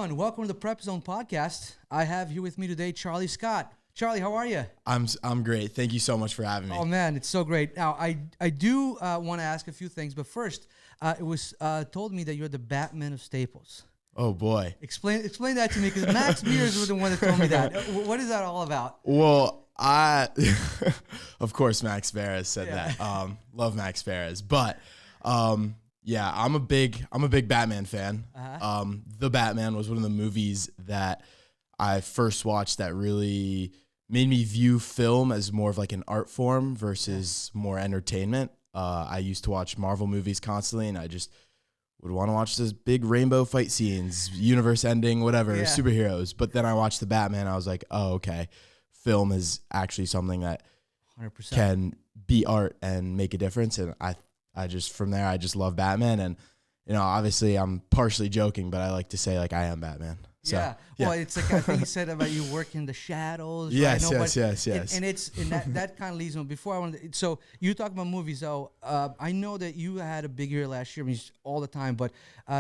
everyone. Welcome to the PrepZone Podcast. I have here with me today Charlie Scott. Charlie, how are you? I'm great. Thank you so much for having me. Oh man, it's so great. Now I do want to ask a few things, but first, it was told me that you're the Batman of Staples. Oh boy. Explain that to me, because Max Beers was the one that told me that. What is that all about? Well, of course, Max Beres said that. Love Max Beres, but yeah, I'm a big Batman fan. The Batman was one of the movies that I first watched that really made me view film as more of like an art form versus more entertainment. I used to watch Marvel movies constantly, and I just would want to watch those big rainbow fight scenes, universe ending, whatever, superheroes. But then I watched the Batman. I was like, oh, okay, film is actually something that 100%. can be art and make a difference. And I just, from there, I just love Batman. And, you know, obviously I'm partially joking, but I like to say like I am Batman. So, Well, it's like I think you said about you work in the shadows. Yes, right? yes. And that kind of leads me. Before I wanted, so you talk about movies though. I know that you had a big year last year, I mean, all the time. But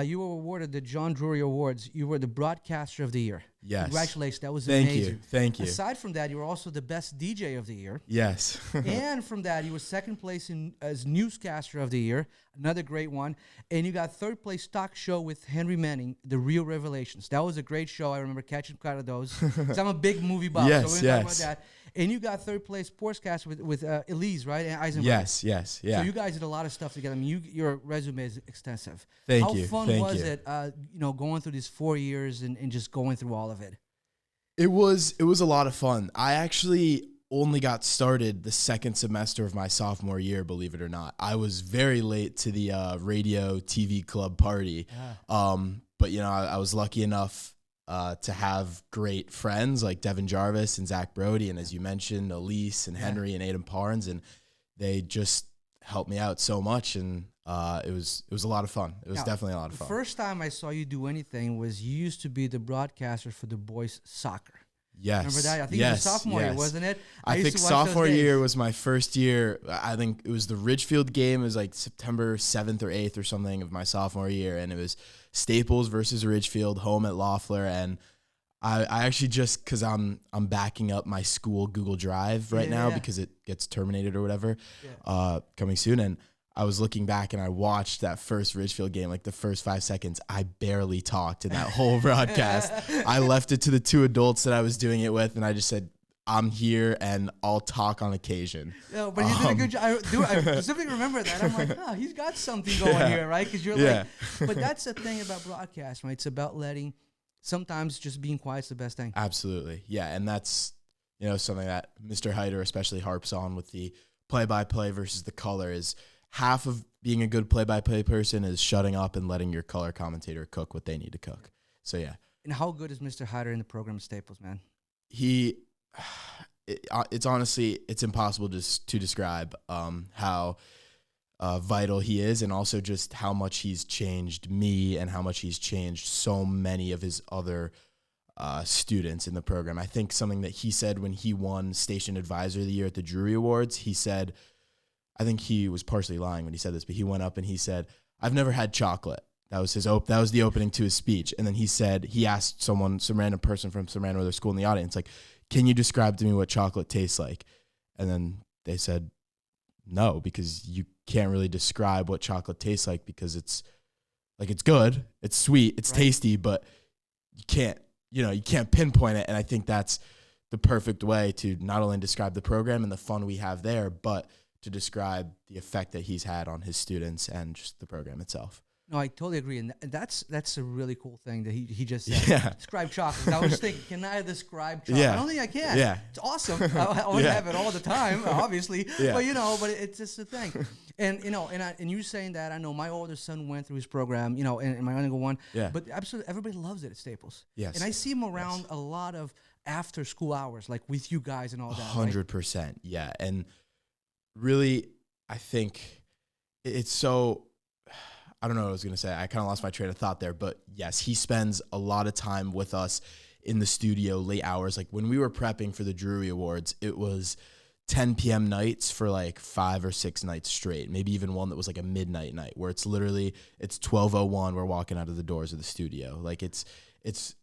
you were awarded the John Drury Awards. You were the Broadcaster of the Year. Yes. Congratulations, that was amazing. Thank you. Aside from that, you were also the best DJ of the year. Yes. And from that, you were second place as Newscaster of the Year, another great one. And you got third place talk show with Henry Manning, The Real Revelations. That was a great show. I remember catching quite of those. Because I'm a big movie buff, so we're going to talk about that. And you got third place sportscaster with Elise, right? And Eisenberg. Yes, yeah. So you guys did a lot of stuff together. I mean, your resume is extensive. Thank you. How fun was it, going through these 4 years and just going through all of it? It was a lot of fun. I actually only got started the second semester of my sophomore year, believe it or not. I was very late to the radio TV club party. But, you know, I was lucky enough to have great friends like Devin Jarvis and Zach Brody, and as you mentioned, Elise and Henry and Adam Parnes, and they just helped me out so much, and it was a lot of fun. It was definitely a lot of fun. The first time I saw you do anything was you used to be the broadcaster for the boys soccer. Yes. Remember that? I think it was sophomore year, wasn't it? I think sophomore year was my first year. I think it was the Ridgefield game. It was like September 7th or 8th or something of my sophomore year, and it was Staples versus Ridgefield, home at Loeffler. And I actually just, because I'm backing up my school Google Drive right now because it gets terminated or whatever coming soon. And I was looking back and I watched that first Ridgefield game, like the first 5 seconds. I barely talked in that whole broadcast. I left it to the two adults that I was doing it with, and I just said, I'm here and I'll talk on occasion. Yeah, but you did a good job. I specifically remember that. I'm like, he's got something going here, right? Because you're like, but that's the thing about broadcast, right? It's about sometimes just being quiet is the best thing. Absolutely. Yeah. And that's, you know, something that Mr. Hyder especially harps on with the play-by-play versus the color is half of being a good play-by-play person is shutting up and letting your color commentator cook what they need to cook. So, yeah. And how good is Mr. Hyder in the program Staples, man? It's honestly, it's impossible to describe how vital he is, and also just how much he's changed me and how much he's changed so many of his other students in the program. I think something that he said when he won Station Advisor of the Year at the Drury Awards, he said, I think he was partially lying when he said this, but he went up and he said, I've never had chocolate. That was that was the opening to his speech. And then he asked some random person from some random other school in the audience, like, can you describe to me what chocolate tastes like? And then they said, no, because you can't really describe what chocolate tastes like, because it's good, it's sweet, it's tasty, but you can't pinpoint it. And I think that's the perfect way to not only describe the program and the fun we have there, but to describe the effect that he's had on his students and just the program itself. No, I totally agree, and that's a really cool thing that he just said. Describe chocolate. I was thinking, can I describe chocolate? I don't think I can. It's awesome. I would have it all the time, obviously. But it's just a thing. And and you saying that, I know my older son went through his program, and my younger one. But absolutely, everybody loves it at Staples. Yes. And I see him around a lot of after school hours, like with you guys and all that. 100%. Right? Yeah, and really, I think it's so. I don't know what I was going to say. I kind of lost my train of thought there, but yes, he spends a lot of time with us in the studio, late hours. Like when we were prepping for the Drury Awards, it was 10 p.m. nights for like 5 or 6 nights straight, maybe even one that was like a midnight night where it's 12:01, we're walking out of the doors of the studio. Like it's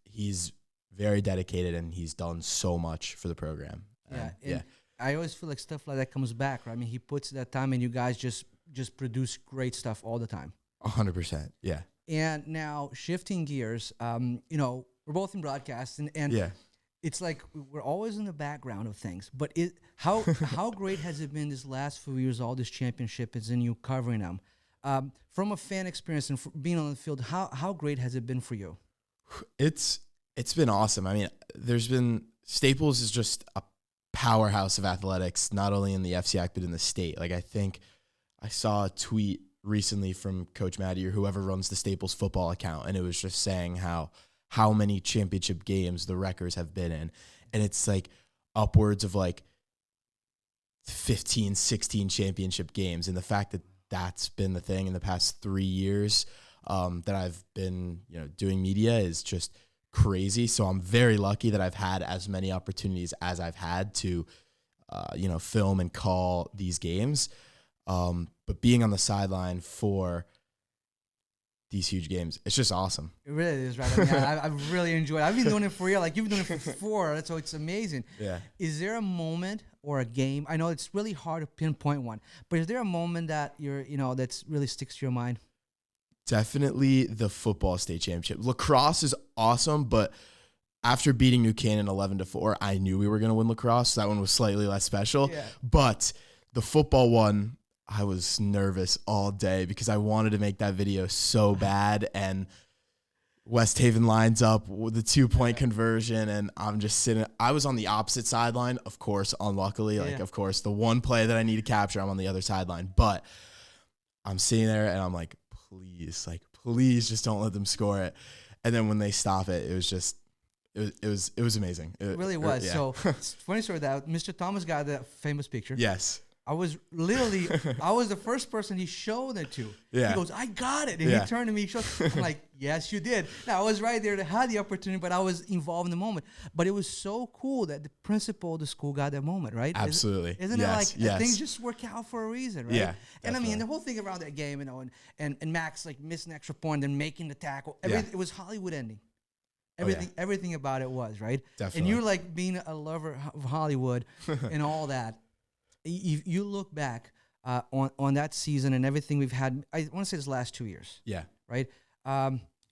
he's very dedicated and he's done so much for the program. Yeah. I always feel like stuff like that comes back, right? I mean, he puts that time and you guys just produce great stuff all the time. 100%. Yeah. And now shifting gears, you know, we're both in broadcast and it's like we're always in the background of things. But how great has it been this last few years, all this championship is in you covering them? From a fan experience and being on the field, how great has it been for you? It's been awesome. I mean, Staples is just a powerhouse of athletics, not only in the FCAC, but in the state. Like, I think I saw a tweet recently from Coach Maddie or whoever runs the Staples football account, and it was just saying how many championship games the Wreckers have been in. And it's like upwards of like 15, 16 championship games. And the fact that that's been the thing in the past 3 years that I've been, you know, doing media is just crazy. So I'm very lucky that I've had as many opportunities as I've had to, you know, film and call these games. But being on the sideline for these huge games, it's just awesome. It really is, right? I mean, I've really enjoyed it. I've been doing it for a year. Like, you've been doing it for 4, so it's amazing. Yeah. Is there a moment or a game? I know it's really hard to pinpoint one, but is there a moment that that's really sticks to your mind? Definitely the football state championship. Lacrosse is awesome, but after beating New Canaan 11-4, I knew we were going to win lacrosse. So that one was slightly less special. Yeah. But the football one, I was nervous all day because I wanted to make that video so bad, and West Haven lines up with the 2-point conversion, and I'm just sitting. I was on the opposite sideline, of course, unluckily. Of course, the one play that I need to capture, I'm on the other sideline. But I'm sitting there, and I'm like, please just don't let them score it. And then when they stop it, it was just, it was amazing. It really was. Yeah. So it's funny story that Mr. Thomas got that famous picture. Yes. I was the first person he showed it to. Yeah. He goes, I got it. And he turned to me, I'm like, yes, you did. Now, I was right there to have the opportunity, but I was involved in the moment. But it was so cool that the principal of the school got that moment, right? Absolutely. Isn't it like things just work out for a reason, right? Yeah. And I mean, the whole thing around that game, you know, and Max like missing an extra point and making the tackle, it was Hollywood ending. Everything about it was, right? Definitely. And you're like being a lover of Hollywood and all that. You look back on that season and everything we've had, I want to say this last 2 years. Yeah. Right?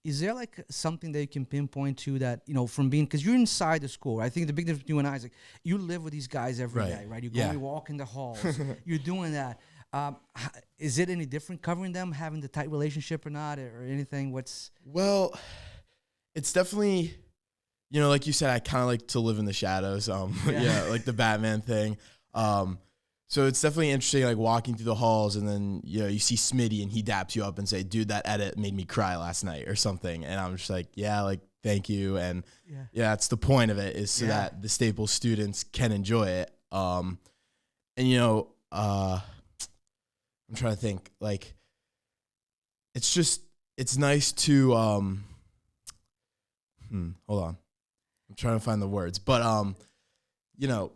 Is there like something that you can pinpoint to that, you know, from being, because you're inside the school, right? I think the big difference between you and I is like, you live with these guys every day, right? You go, you walk in the halls, you're doing that. Is it any different covering them, having the tight relationship or not, or anything? Well, it's definitely, you know, like you said, I kind of like to live in the shadows. Like the Batman thing. So it's definitely interesting, like walking through the halls, and then, you know, you see Smitty and he daps you up and say, dude, that edit made me cry last night or something. And I'm just like, yeah, like, thank you. And that's the point of it, is so that the Staples students can enjoy it. And, you know, I'm trying to think, like, it's nice to, hold on. I'm trying to find the words, but, you know,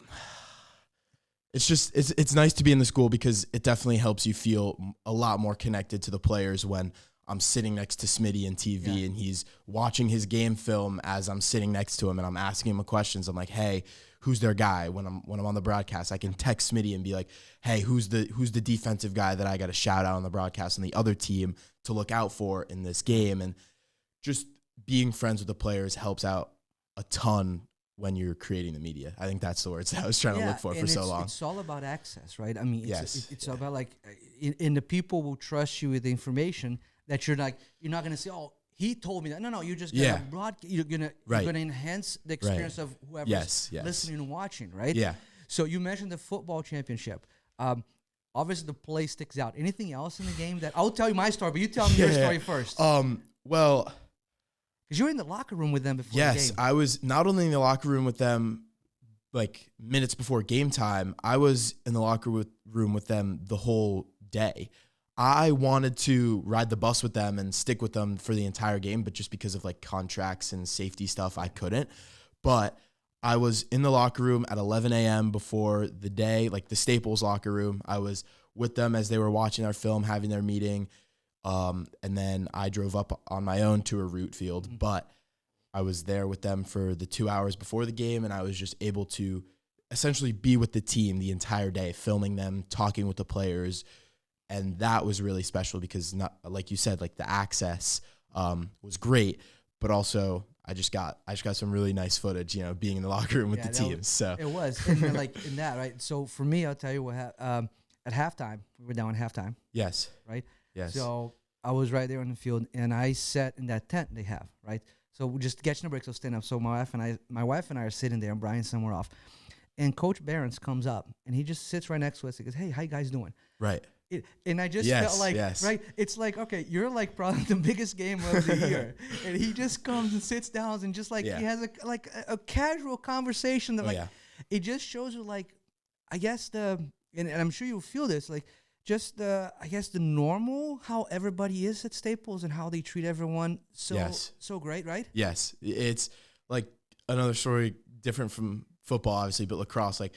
it's nice to be in the school because it definitely helps you feel a lot more connected to the players when I'm sitting next to Smitty in TV and he's watching his game film as I'm sitting next to him and I'm asking him questions. I'm like, hey, who's their guy? When I'm on the broadcast, I can text Smitty and be like, hey, who's the defensive guy that I got to shout out on the broadcast on the other team to look out for in this game? And just being friends with the players helps out a ton when you're creating the media. I think that's the words that I was trying to look for so long. It's all about access, right? I mean, it's about like, and the people will trust you with the information that you're not going to say, oh, he told me that. No, you're just going to you're going to enhance the experience of whoever's listening and watching, right? Yeah. So you mentioned the football championship. Obviously the play sticks out. Anything else in the game that, I'll tell you my story, but you tell me your story first. Well, because you were in the locker room with them before the game. Yes, I was not only in the locker room with them like minutes before game time, I was in the locker room with them the whole day. I wanted to ride the bus with them and stick with them for the entire game, but just because of like contracts and safety stuff, I couldn't. But I was in the locker room at 11 a.m. before the day, like the Staples locker room. I was with them as they were watching our film, having their meeting. And then I drove up on my own to a route field. But I was there with them for the 2 hours before the game, and I was just able to essentially be with the team the entire day, filming them, talking with the players. And that was really special because, not like you said, like the access was great, but also I just got some really nice footage, being in the locker room with the team. So it was and like in that, right? So for me, I'll tell you what at halftime, we were down at halftime. Yes. Right. Yes. So I was right there on the field, and I sat in that tent they have, right? So we just catching a break, so stand up. So my wife and I are sitting there, and Brian's somewhere off, and Coach Behrens comes up, and he just sits right next to us. He goes, "Hey, how you guys doing?" Right. And I just felt like, right? It's like, okay, you're like probably the biggest game of the year, and he just comes and sits down and just like he has a casual conversation that it just shows you like, I guess and I'm sure you'll feel this, like just the normal how everybody is at Staples and how they treat everyone so great, right? Yes, it's like another story different from football, obviously, but lacrosse, like.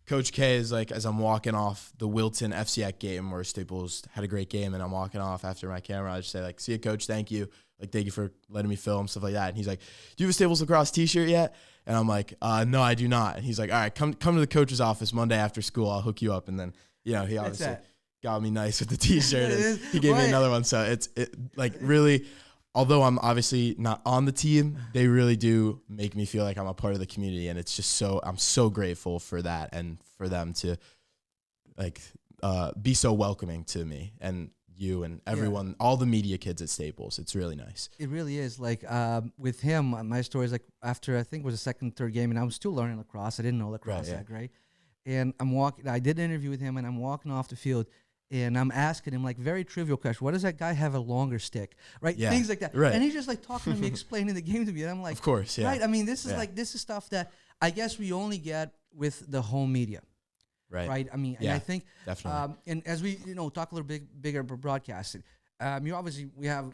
Coach K is like, as I'm walking off the Wilton FCX game where Staples had a great game, and I'm walking off after my camera, I just say like, "See you, Coach, thank you. Like, thank you for letting me film," stuff like that. And he's like, "Do you have a Staples lacrosse t-shirt yet?" And I'm like, "No, I do not." And he's like, "All right, come to the coach's office Monday after school. I'll hook you up." And then, he obviously got me nice with the t-shirt. And he gave me another one. So it's like really, although I'm obviously not on the team, they really do make me feel like I'm a part of the community. And it's just I'm so grateful for that and for them to like be so welcoming to me and you and everyone, all the media kids at Staples. It's really nice. It really is. Like with him, my story is like after I think it was the second, third game, and I was still learning lacrosse. I didn't know lacrosse that great. And I did an interview with him, and I'm walking off the field. And I'm asking him like very trivial question. What does that guy have a longer stick? Right? Yeah. Things like that. Right. And he's just like talking to me, explaining the game to me. And I'm like, of course, yeah. Right. I mean, this is stuff that I guess we only get with the home media. Right. Right. I mean, and I think definitely. And as we, talk a little bit bigger about broadcasting, you obviously we have,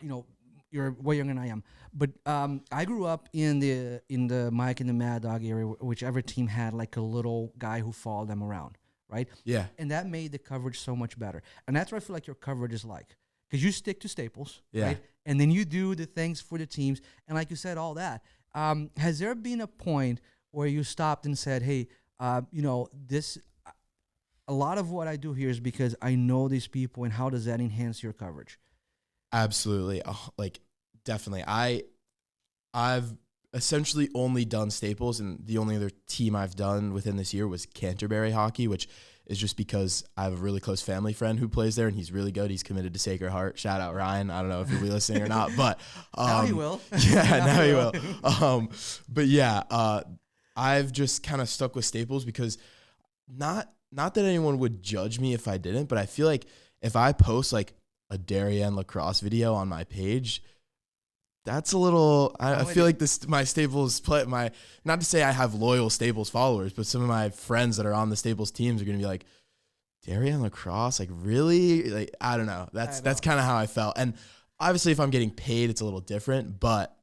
you're way younger than I am. But I grew up in the Mike and the Mad Dog area, whichever team had like a little guy who followed them around. Right? Yeah. And that made the coverage so much better. And that's what I feel like your coverage is like. Because you stick to Staples, right? And then you do the things for the teams. And like you said, all that. Has there been a point where you stopped and said, hey, a lot of what I do here is because I know these people, and how does that enhance your coverage? Absolutely. Like, definitely. I've essentially only done Staples, and the only other team I've done within this year was Canterbury hockey, which is just because I have a really close family friend who plays there, and he's really good. He's committed to Sacred Heart. Shout out Ryan. I don't know if he'll be listening or not, but now he will. Yeah, now he will. But yeah, I've just kind of stuck with Staples because not that anyone would judge me if I didn't, but I feel like if I post like a Darien lacrosse video on my page, that's a little. I feel like my Staples not to say I have loyal Staples followers, but some of my friends that are on the Staples teams are gonna be like, Darien lacrosse, like really? Like I don't know. That's kind of how I felt. And obviously, if I'm getting paid, it's a little different. But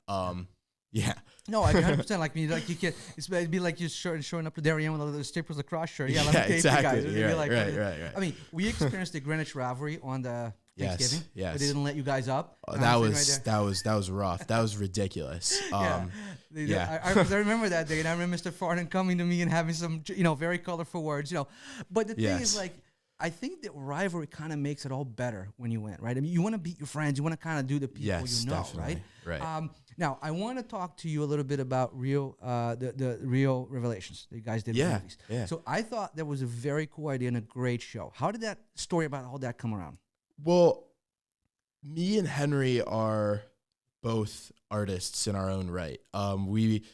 yeah. No, I 100% like you can. It'd be like you showing up to Darien with a Staples lacrosse shirt. Yeah, let me tape exactly. you guys. Right. I mean, we experienced the Greenwich rivalry on the Thanksgiving. Yes. But they didn't let you guys up. That was rough. That was ridiculous. I remember that day, and I remember Mr. Farnan coming to me and having some, very colorful words, But the thing is, like, I think the rivalry kind of makes it all better when you win, right? I mean, you want to beat your friends. You want to kind of do the people definitely. right? Now, I want to talk to you a little bit about the Real Revelations that you guys did with movies. Yeah. So I thought that was a very cool idea and a great show. How did that story about all that come around? Well, me and Henry are both artists in our own right. We,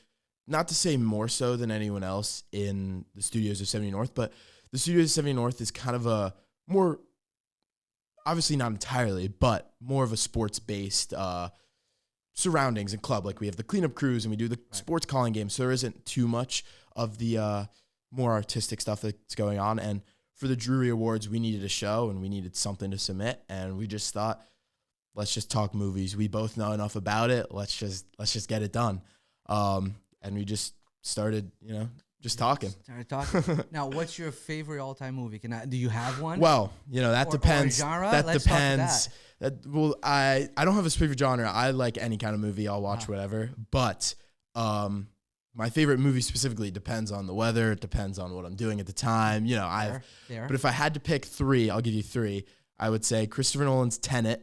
not to say more so than anyone else in the studios of 70 North, but the studios of 70 North is kind of a more, obviously not entirely, but more of a sports-based surroundings and club. Like we have the cleanup crews and we do the sports calling games, so there isn't too much of the more artistic stuff that's going on. And for the Drury Awards, we needed a show and we needed something to submit, and we just thought, let's just talk movies. We both know enough about it. Let's just get it done. And we just started, just talking. Started talking. Now, what's your favorite all-time movie? Do you have one? Well, that depends. Or genre? That Let's depends. Talk to that. I don't have a favorite genre. I like any kind of movie. I'll watch whatever. But My favorite movie specifically depends on the weather. It depends on what I'm doing at the time. You know, but if I had to pick three, I'll give you three. I would say Christopher Nolan's Tenet,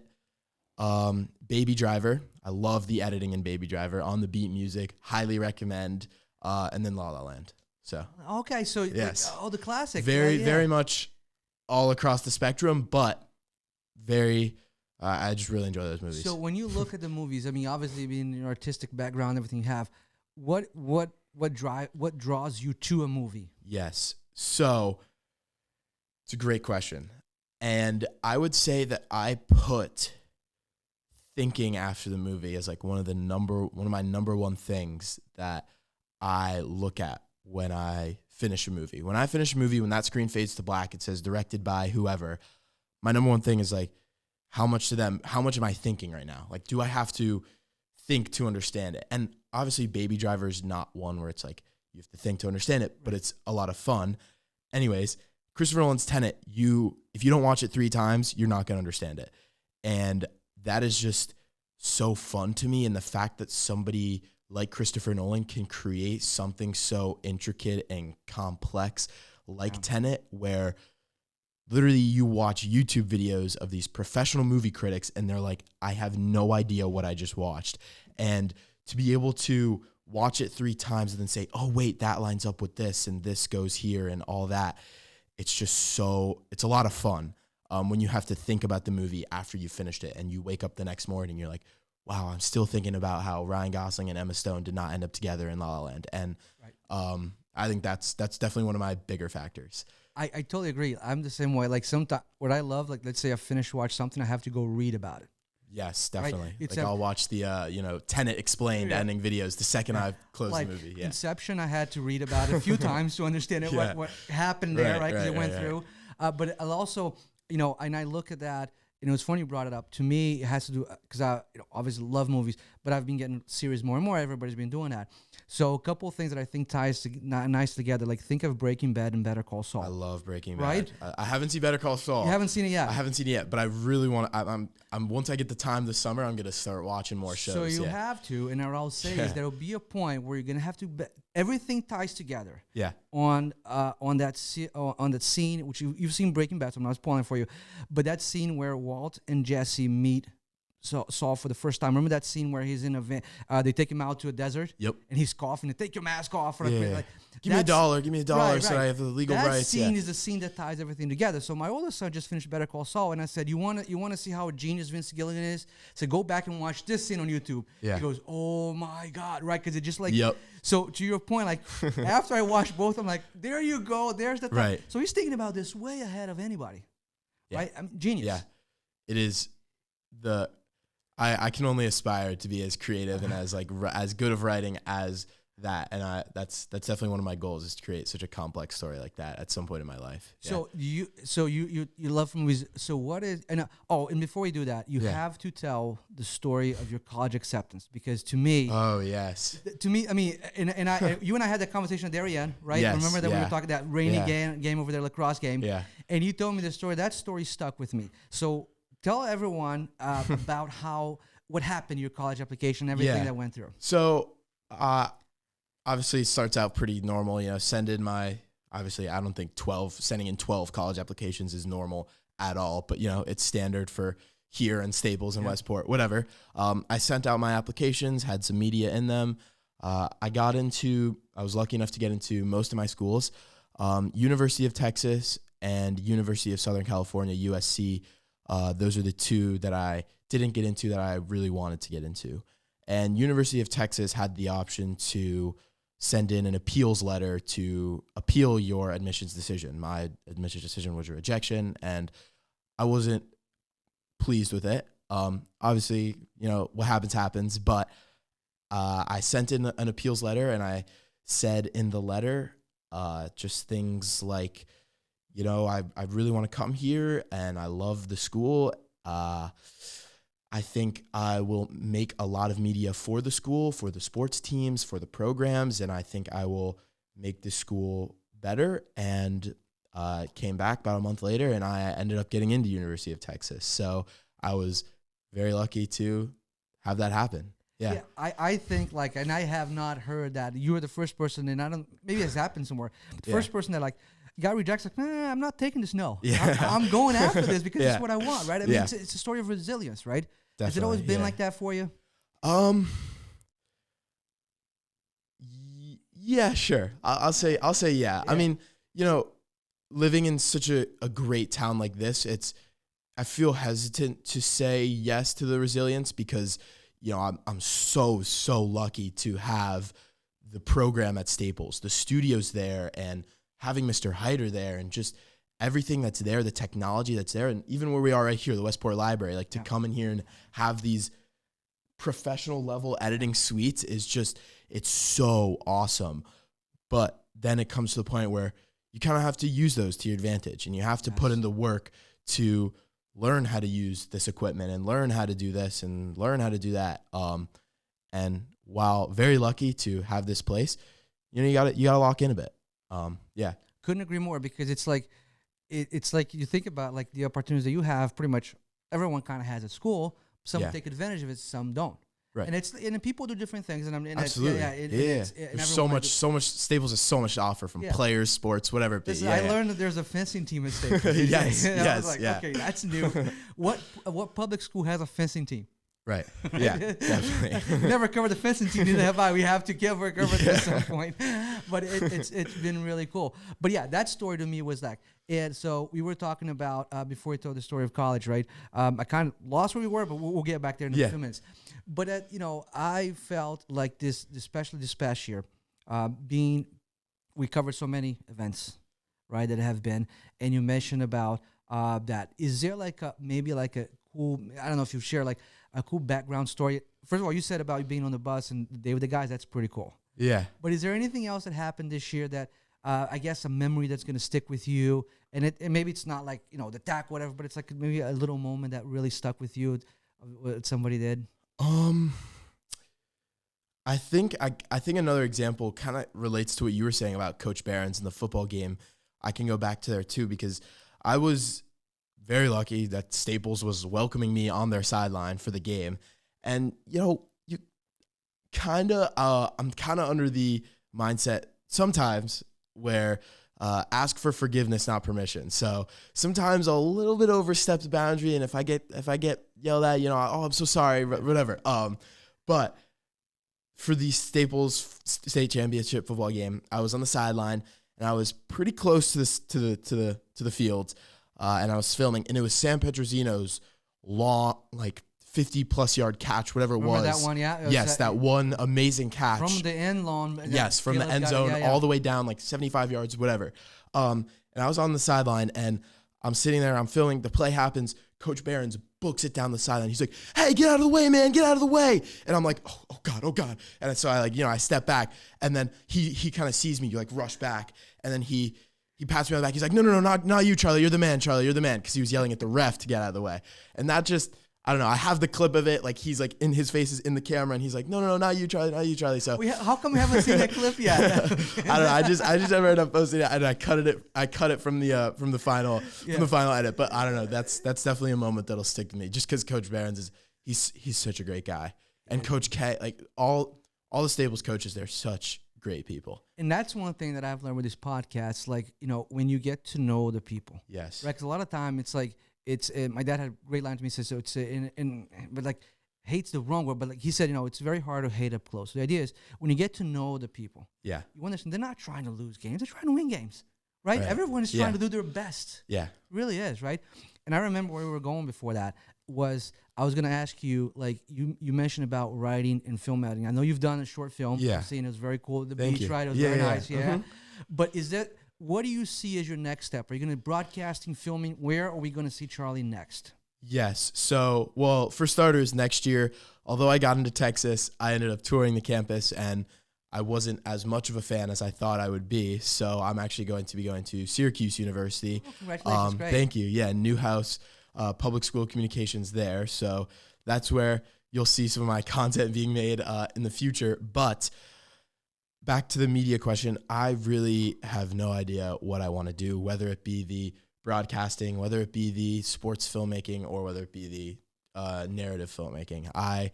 Baby Driver. I love the editing in Baby Driver. On the beat music, highly recommend. And then La La Land. So okay, so yes, the classic. Very much all across the spectrum, but very. I just really enjoy those movies. So when you look at the movies, I mean, obviously being your artistic background, everything you have, what draws you to a movie? Yes, so it's a great question, and I would say that I put thinking after the movie as like one of my number one things that I look at when I finish a movie. When I finish a movie, when that screen fades to black, it says directed by whoever. My number one thing is like, how much am I thinking right now? Like, do I have to think to understand it? And obviously Baby Driver is not one where it's like, you have to think to understand it, but it's a lot of fun. Anyways, Christopher Nolan's Tenet, if you don't watch it 3 times, you're not going to understand it. And that is just so fun to me. And the fact that somebody like Christopher Nolan can create something so intricate and complex like Tenet, where literally you watch YouTube videos of these professional movie critics and they're like, I have no idea what I just watched. And to be able to watch it 3 times and then say, oh, wait, that lines up with this and this goes here and all that. It's just it's a lot of fun. When you have to think about the movie after you finished it and you wake up the next morning, you're like, wow, I'm still thinking about how Ryan Gosling and Emma Stone did not end up together in La La Land. And I think that's definitely one of my bigger factors. I totally agree. I'm the same way. Like sometimes what I love, like let's say I finish watch something, I have to go read about it. Yes, definitely. Right? I'll watch the Tenet explained ending videos the second I close the movie. Yeah. Inception, I had to read about it a few times to understand it, what happened there, right? Because it went through. But I'll also, and I look at that. It's funny you brought it up. To me, it has to do because I obviously love movies, but I've been getting series more and more. Everybody's been doing that. So a couple of things that I think ties nice together. Like think of Breaking Bad and Better Call Saul. I love Breaking Bad. Right? I haven't seen Better Call Saul. You haven't seen it yet. I haven't seen it yet, but I really want. I'm once I get the time this summer, I'm gonna start watching more shows. So you have to, and what I'll say is there will be a point where you're gonna have to. Everything ties together. Yeah. On that scene, which you've seen Breaking Bad, so I'm not spoiling for you, but that scene where Walt and Jesse meet Saul for the first time. Remember that scene where he's in a van? They take him out to a desert. Yep. And he's coughing. They take your mask off. Give me $1. Give me $1 right. So I have the legal rights. That scene is the scene that ties everything together. So my oldest son just finished Better Call Saul, and I said, "You want to see how genius Vince Gilligan is? So go back and watch this scene on YouTube." Yeah. He goes, "Oh my God!" Right? Because it just like. Yep. So to your point, like after I watched both, I'm like, "There you go. There's the." Right. So he's thinking about this way ahead of anybody. Yeah. Right? Genius. Yeah. It is I can only aspire to be as creative and as good of writing as that, and that's definitely one of my goals, is to create such a complex story like that at some point in my life. So you love movies. So what is and before we do that, you have to tell the story of your college acceptance, because to me, to me, I mean, and I you and I had that conversation at Darien, right? Yes, remember that we were talking that rainy game over there, lacrosse game, and you told me the story. That story stuck with me. So tell everyone about what happened in your college application, everything that went through. So, obviously it starts out pretty normal, obviously I don't think sending in 12 college applications is normal at all, but it's standard for here and Staples and Westport, whatever. I sent out my applications, had some media in them. I was lucky enough to get into most of my schools, University of Texas and University of Southern California, USC. Those are the two that I didn't get into that I really wanted to get into. And University of Texas had the option to send in an appeals letter to appeal your admissions decision. My admissions decision was a rejection, and I wasn't pleased with it. Obviously, what happens, but I sent in an appeals letter, and I said in the letter just things like, I really want to come here, and I love the school. I think I will make a lot of media for the school, for the sports teams, for the programs, and I think I will make the school better. And came back about a month later, and I ended up getting into University of Texas. So I was very lucky to have that happen. Yeah. I think like, and I have not heard that you were the first person, and I don't, maybe it's happened somewhere. But the first person that like got rejected, like, I'm not taking this. No, I'm going after this because it's what I want, right? I mean, it's a story of resilience, right? Definitely, has it always been like that for you? Yeah, sure. I'll say yeah. I mean, you know, living in such a great town like this, I feel hesitant to say yes to the resilience because, you know, I'm so lucky to have the program at Staples, the studios there, and having Mr. Hyder there, and just everything that's there, the technology that's there, and even where we are right here, the Westport Library, like to come in here and have these professional level editing suites is just, it's so awesome. But then it comes to the point where you kind of have to use those to your advantage, and you have to put in the work to learn how to use this equipment and learn how to do this and learn how to do that. And while very lucky to have this place, you know, you gotta lock in a bit. Yeah. Couldn't agree more, because it's like you think about like the opportunities that you have, pretty much everyone kind of has at school. Some take advantage of it, some don't. Right. And people do different things, and absolutely. There's so much Staples has so much to offer, from players, sports, whatever it be. I learned that there's a fencing team at Staples. Yes. I was like, okay, that's new. What public school has a fencing team? Right. Yeah, definitely. Never covered the fencing team, neither have I. We have to cover it at some point. But it's been really cool. But yeah, that story to me was like, and so we were talking about, before we told the story of college, right? I kind of lost where we were, but we'll get back there in a few minutes. But, you know, I felt like this, especially this past year, we covered so many events, right, that have been, and you mentioned about that. Is there like maybe like a cool, I don't know if you share like a cool background story? First of all, you said about being on the bus and they were the guys. That's pretty cool. Yeah. But is there anything else that happened this year that, I guess, a memory that's going to stick with you? And maybe it's not like, you know, the tack, whatever, but it's like maybe a little moment that really stuck with you, what somebody did. I think another example kind of relates to what you were saying about Coach Barron's in the football game. I can go back to there too, because I was very lucky that Staples was welcoming me on their sideline for the game. And, you know, I'm kind of under the mindset sometimes where ask for forgiveness, not permission. So sometimes I'll a little bit overstep the boundary, and if I get yelled at, you know, I'm so sorry, whatever. But for the Staples state championship football game, I was on the sideline and I was pretty close to the field, and I was filming, and it was Sam Petrosino's long, like 50+ yard catch, whatever it was. Remember that one? Yeah. Yes, that one amazing catch from the end zone. Yes, from the end zone all the way down, like 75 yards, whatever. And I was on the sideline, and I'm sitting there, I'm filming. The play happens. Coach Barron's books it down the sideline. He's like, "Hey, get out of the way, man! Get out of the way!" And I'm like, "Oh God!" And so I step back, and then he kind of sees me, like rush back, and then he pats me on the back. He's like, "No, not you, Charlie. You're the man, Charlie. You're the man," because he was yelling at the ref to get out of the way, and that just. I don't know. I have the clip of it. Like, he's like in his face is in the camera, and he's like, no, not you, Charlie. So how come we haven't seen that clip yet? I don't know. I just never ended up posting it, and I cut it from the final edit. But I don't know. That's definitely a moment that'll stick to me, just because Coach Barron's he's such a great guy, and Coach K, like all the Staples coaches, they're such great people. And that's one thing that I've learned with this podcast. Like, you know, when you get to know the people, yes, right? Because a lot of time it's like. My dad had a great line to me. He says, so it's but like hate's the wrong word, but like he said, you know, it's very hard to hate up close. So the idea is when you get to know the people, you understand they're not trying to lose games, they're trying to win games, right? Everyone is trying to do their best. Yeah, it really is, right? And I remember where we were going before that was I was going to ask you, like you mentioned about writing and film editing. I know you've done a short film. Yeah, I've seen it was very cool. The Thank beach you. ride, it was very nice. Yeah, but is that? What do you see as your next step? Are you going to broadcasting, filming? Where are we going to see Charlie next? Yes. So, well, for starters, next year, although I got into Texas, I ended up touring the campus, and I wasn't as much of a fan as I thought I would be. So I'm actually going to be going to Syracuse University. Oh, congratulations. Great. Thank you. Yeah, Newhouse Public School Communications there. So that's where you'll see some of my content being made in the future. But back to the media question, I really have no idea what I want to do, whether it be the broadcasting, whether it be the sports filmmaking, or whether it be the narrative filmmaking. I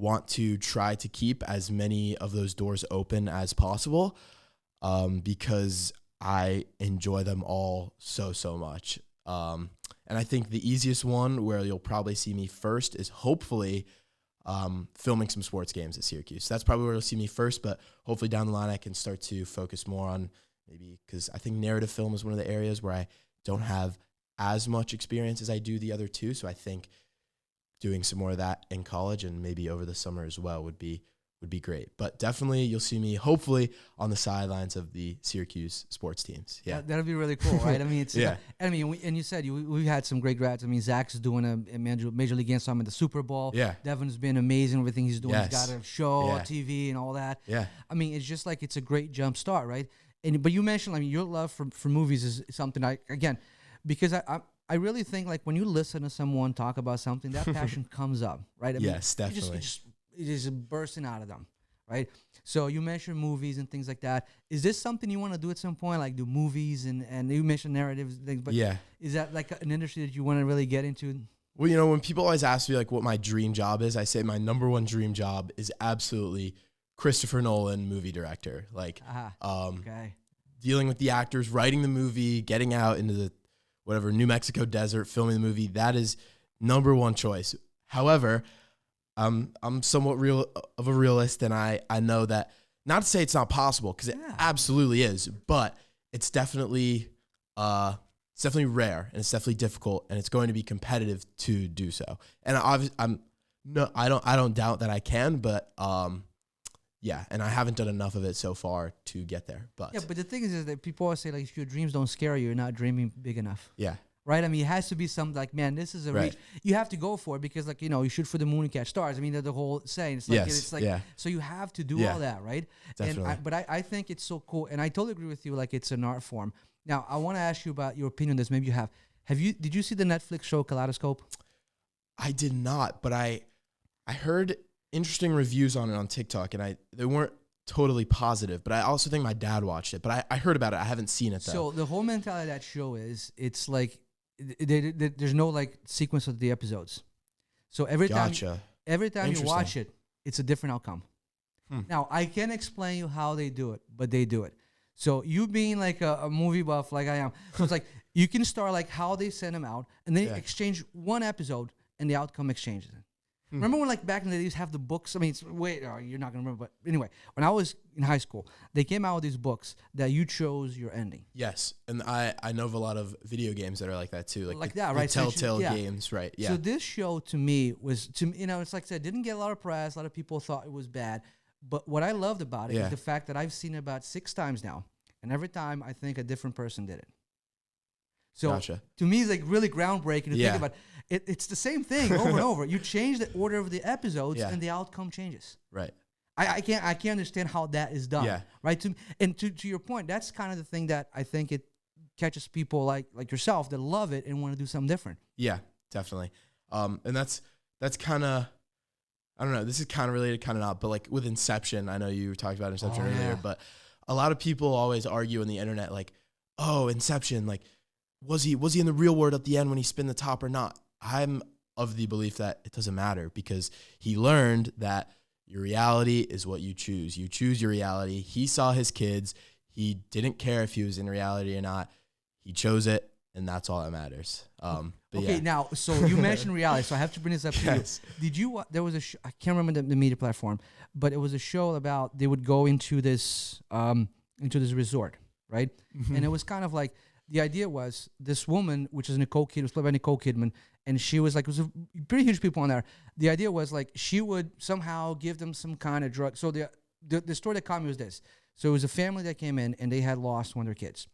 want to try to keep as many of those doors open as possible, because I enjoy them all so much. And I think the easiest one where you'll probably see me first is hopefully filming some sports games at Syracuse. That's probably where you'll see me first, but hopefully down the line I can start to focus more on maybe, because I think narrative film is one of the areas where I don't have as much experience as I do the other two. So I think doing some more of that in college and maybe over the summer as well would be great. But definitely you'll see me hopefully on the sidelines of the Syracuse sports teams. Yeah. That'd be really cool, right? I mean, it's, yeah. I mean, and you said we've had some great grads. I mean, Zach's doing a Major League game, so I'm in the Super Bowl. Yeah. Devin's been amazing, everything he's doing. Yes. He's got a show, TV and all that. Yeah. I mean, it's just like, it's a great jump start, right? But you mentioned, I mean, your love for movies is something because I really think like when you listen to someone talk about something, that passion comes up, right? I mean, yes, definitely. It is bursting out of them, right? So you mentioned movies and things like that. Is this something you want to do at some point, like do movies and you mentioned narratives and things, but is that like an industry that you want to really get into? Well, you know, when people always ask me like what my dream job is, I say my number one dream job is absolutely Christopher Nolan, movie director. Like, dealing with the actors, writing the movie, getting out into the New Mexico desert, filming the movie. That is number one choice. However, I'm somewhat of a realist, and I know that, not to say it's not possible, because it absolutely is, but it's definitely rare, and it's definitely difficult, and it's going to be competitive to do so. And I don't doubt that I can, but and I haven't done enough of it so far to get there. But but the thing is that people always say, like, if your dreams don't scare you, you're not dreaming big enough. Yeah. Right? I mean, it has to be something like, man, this is a reach. You have to go for it because, like, you know, you shoot for the moon and catch stars. I mean, the whole saying. It's like, so you have to do all that, right? Definitely. But I think it's so cool, and I totally agree with you. Like, it's an art form. Now, I want to ask you about your opinion on this. Maybe you have. Did you see the Netflix show Kaleidoscope? I did not, but I heard interesting reviews on it on TikTok, and they weren't totally positive, but I also think my dad watched it, but I heard about it. I haven't seen it though. So the whole mentality of that show is, it's like there's no like sequence of the episodes. So every time you watch it, it's a different outcome. Now, I can't explain you how they do it, but they do it. So you being like a movie buff like I am, so it's like you can start like how they send them out, and they exchange one episode, and the outcome exchanges it. Remember when, like, back in the day, they used to have the books? I mean, you're not going to remember, but anyway, when I was in high school, they came out with these books that you chose your ending. Yes, and I know of a lot of video games that are like that, too. Like that, right? Telltale games, right, yeah. So this show, to me, it's like I said, didn't get a lot of press. A lot of people thought it was bad. But what I loved about it is the fact that I've seen it about 6 times now, and every time I think a different person did it. So to me, it's like really groundbreaking to think about. It's the same thing over and over. You change the order of the episodes, and the outcome changes. Right. I can't understand how that is done. Yeah. Right. To your point, that's kind of the thing that I think it catches people like yourself that love it and want to do something different. Yeah, definitely. And that's kind of, I don't know. This is kind of related, kind of not. But like with Inception, I know you talked about Inception earlier, but a lot of people always argue on the internet like, oh, Inception, like, was he in the real world at the end when he spin the top or not? I'm of the belief that it doesn't matter, because he learned that your reality is what you choose. You choose your reality. He saw his kids. He didn't care if he was in reality or not. He chose it, and that's all that matters. Now, so you mentioned reality, so I have to bring this up to you. Did you? There was a I can't remember the media platform, but it was a show about they would go into this resort, right? Mm-hmm. And it was kind of like, the idea was this woman, which is was played by Nicole Kidman, and she was like, it was a pretty huge people on there. The idea was like she would somehow give them some kind of drug. So the story that caught me was this. So it was a family that came in, and they had lost one of their kids.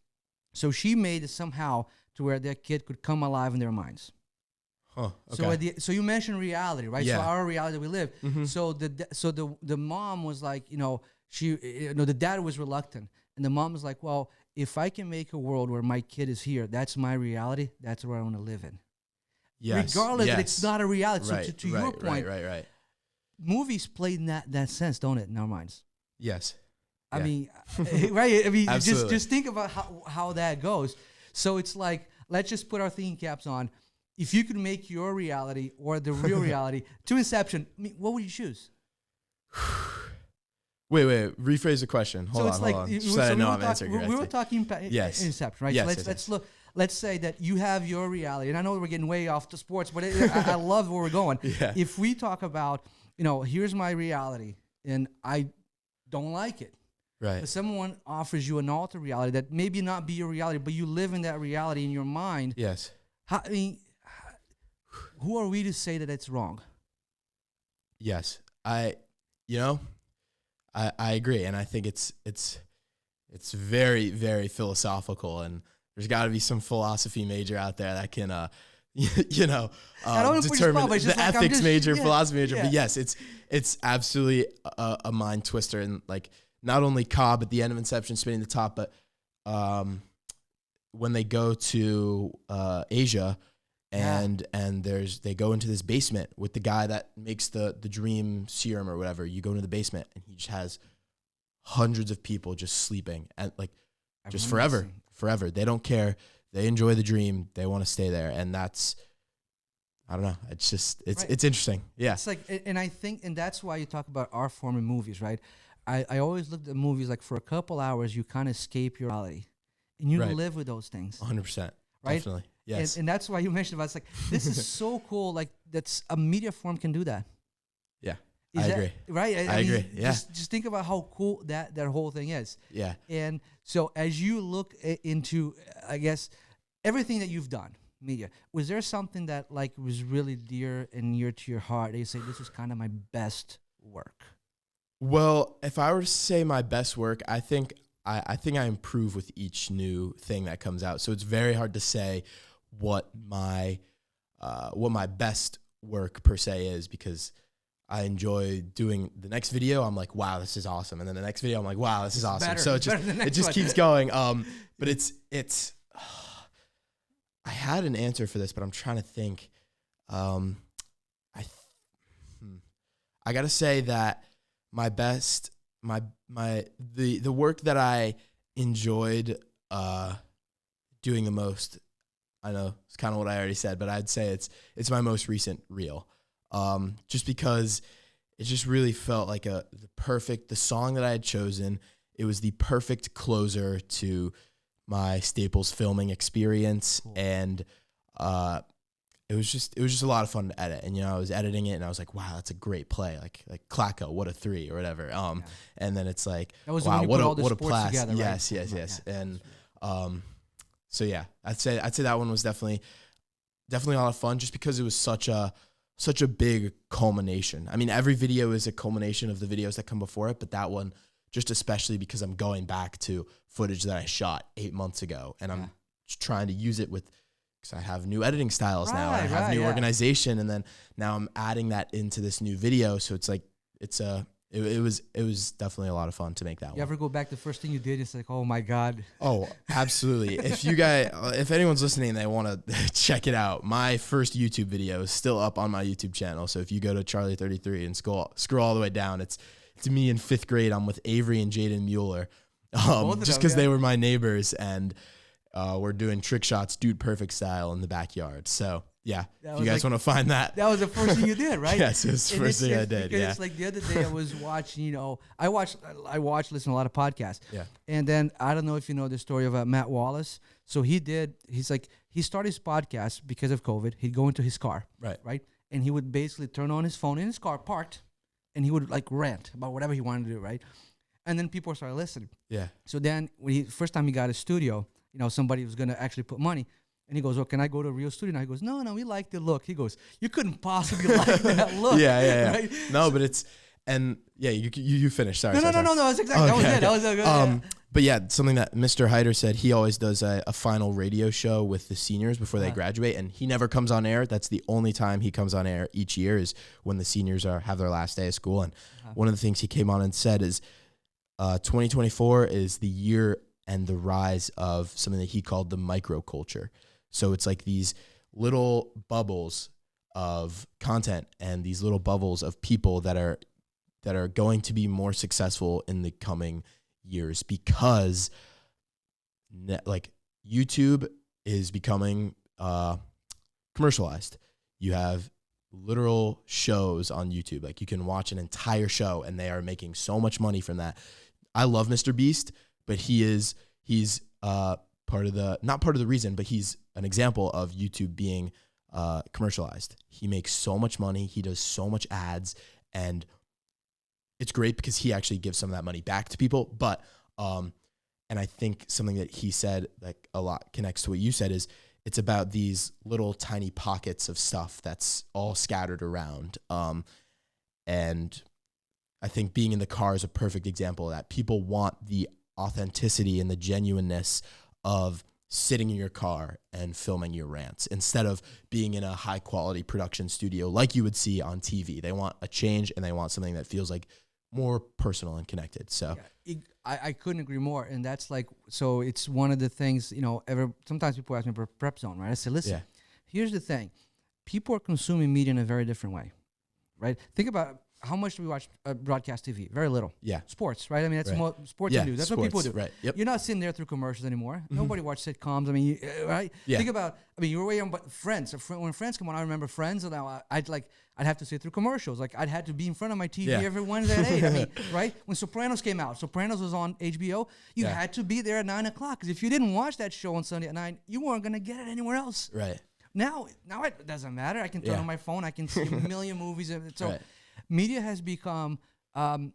So she made it somehow to where their kid could come alive in their minds. Huh. Okay. So you mentioned reality, right? Yeah. So our reality that we live. Mm-hmm. So the mom was like, the dad was reluctant, and the mom was like, well, if I can make a world where my kid is here, that's my reality. That's where I want to live in. Yes. Regardless that it's not a reality. Right, so to your point, right. Movies play in that sense, don't it, in our minds? Yes. I mean, right? I mean, just think about how that goes. So it's like, let's just put our thinking caps on. If you could make your reality or the real reality to Inception, I mean, what would you choose? Wait, rephrase the question. Hold on. So I know I'm answering correctly. We were talking yes. Inception, right? Yes, so let's look. Let's say that you have your reality, and I know we're getting way off the sports, but I love where we're going. Yeah. If we talk about, here's my reality, and I don't like it. Right. But someone offers you an altered reality that maybe not be your reality, but you live in that reality in your mind. Yes. Who are we to say that it's wrong? Yes. I agree, and I think it's very, very philosophical, and there's got to be some philosophy major out there that can, determine the ethics major, philosophy major. Yeah. But yes, it's absolutely a mind twister, and like not only Cobb at the end of Inception spinning the top, but when they go to Asia. And they go into this basement with the guy that makes the dream serum or whatever. You go into the basement and he just has hundreds of people just sleeping and just forever. They don't care. They enjoy the dream. They want to stay there. And that's, I don't know. It's just, it's interesting. Yeah. It's like, and I think, and that's why you talk about art form in movies, right? I always looked at movies like for a couple hours, you kind of escape your reality and you live with those things. 100%. Right? Definitely. Yes. And that's why you mentioned about it's like, this is so cool. Like that's a media form can do that. Yeah. I agree. Right? I agree. Yeah. Just think about how cool that whole thing is. Yeah. And so as you look into, I guess, everything that you've done, media, was there something that like was really dear and near to your heart that you say, this is kind of my best work? Well, if I were to say my best work, I think I improve with each new thing that comes out. So it's very hard to say what my best work per se is, because I enjoy doing the next video. I'm like, wow, this is awesome. And then the next video, I'm like, wow, this is awesome. Better, so it just keeps going. But it's I had an answer for this, but I'm trying to think. I gotta say that my best, the work that I enjoyed doing the most, I know it's kind of what I already said, but I'd say it's my most recent reel. Just because it just really felt like the song that I had chosen. It was the perfect closer to my Staples filming experience. Cool. And it was just a lot of fun to edit. And I was editing it and I was like, wow, that's a great play. Like Clacko, what a 3 or whatever. And then it's like, wow, what a blast. Together, right? Yes. And so yeah, I'd say that one was definitely a lot of fun, just because it was such a big culmination. I mean, every video is a culmination of the videos that come before it, but that one just especially because I'm going back to footage that I shot 8 months ago, and I'm trying to use it because I have new editing styles now. I have new organization, and then now I'm adding that into this new video. So it's like it was definitely a lot of fun to make that one. You ever go back to the first thing you did? It's like, oh my God. Oh, absolutely. If anyone's listening and they want to check it out, my first YouTube video is still up on my YouTube channel. So if you go to Charlie33 and scroll all the way down, it's me in 5th grade. I'm with Avery and Jaden Mueller, just because they were my neighbors, and we're doing trick shots, dude perfect style in the backyard. So yeah, if you guys want to find that. That was the first thing you did, right? Yes, it was the first thing I did. Yeah. It's like the other day I was watching, I listen to a lot of podcasts. Yeah. And then I don't know if you know the story of Matt Wallace. So he started his podcast because of COVID. He'd go into his car. Right. And he would basically turn on his phone in his car, parked, and he would like rant about whatever he wanted to do, right? And then people started listening. Yeah. So then first time he got a studio, somebody was going to actually put money. And he goes, "Oh, can I go to a real studio?" And he goes, "No, we like the look." He goes, "You couldn't possibly like that look." Yeah. Right? No, but you finished. Sorry. No. That's exactly. Okay, that was it. That was good. But yeah, something that Mr. Hyder said, he always does a final radio show with the seniors before they graduate, and he never comes on air. That's the only time he comes on air each year, is when the seniors have their last day of school. And one of the things he came on and said is 2024 is the year and the rise of something that he called the microculture. So it's like these little bubbles of content and these little bubbles of people that are going to be more successful in the coming years, because YouTube is becoming commercialized. You have literal shows on YouTube. Like, you can watch an entire show and they are making so much money from that. I love Mr. Beast, but he's not part of the reason, but he's an example of YouTube being commercialized. He makes so much money. He does so much ads, and it's great because he actually gives some of that money back to people. But, and I think something that he said, like, a lot connects to what you said, is it's about these little tiny pockets of stuff that's all scattered around. And I think being in the car is a perfect example of that. People want the authenticity and the genuineness of sitting in your car and filming your rants instead of being in a high quality production studio like you would see on TV. They want a change, and they want something that feels like more personal and connected. So I couldn't agree more. And that's like, so it's one of the things, sometimes people ask me for PrepZone, right? I say, listen, here's the thing. People are consuming media in a very different way, right? Think about how much do we watch broadcast TV? Very little. Yeah. Sports, right? I mean, that's more sports and news. That's what people do. Right. Yep. You're not sitting there through commercials anymore. Nobody watches sitcoms. I mean, right? Yeah. Think about, you were way on, but Friends. When Friends come on, I remember Friends, and I'd have to sit through commercials. Like, I'd had to be in front of my TV every Wednesday at 8. I mean, right? When Sopranos came out, Sopranos was on HBO, you had to be there at 9 o'clock, because if you didn't watch that show on Sunday at 9, you weren't going to get it anywhere else. Right. Now it doesn't matter. I can turn on my phone. I can see a million movies. So media has become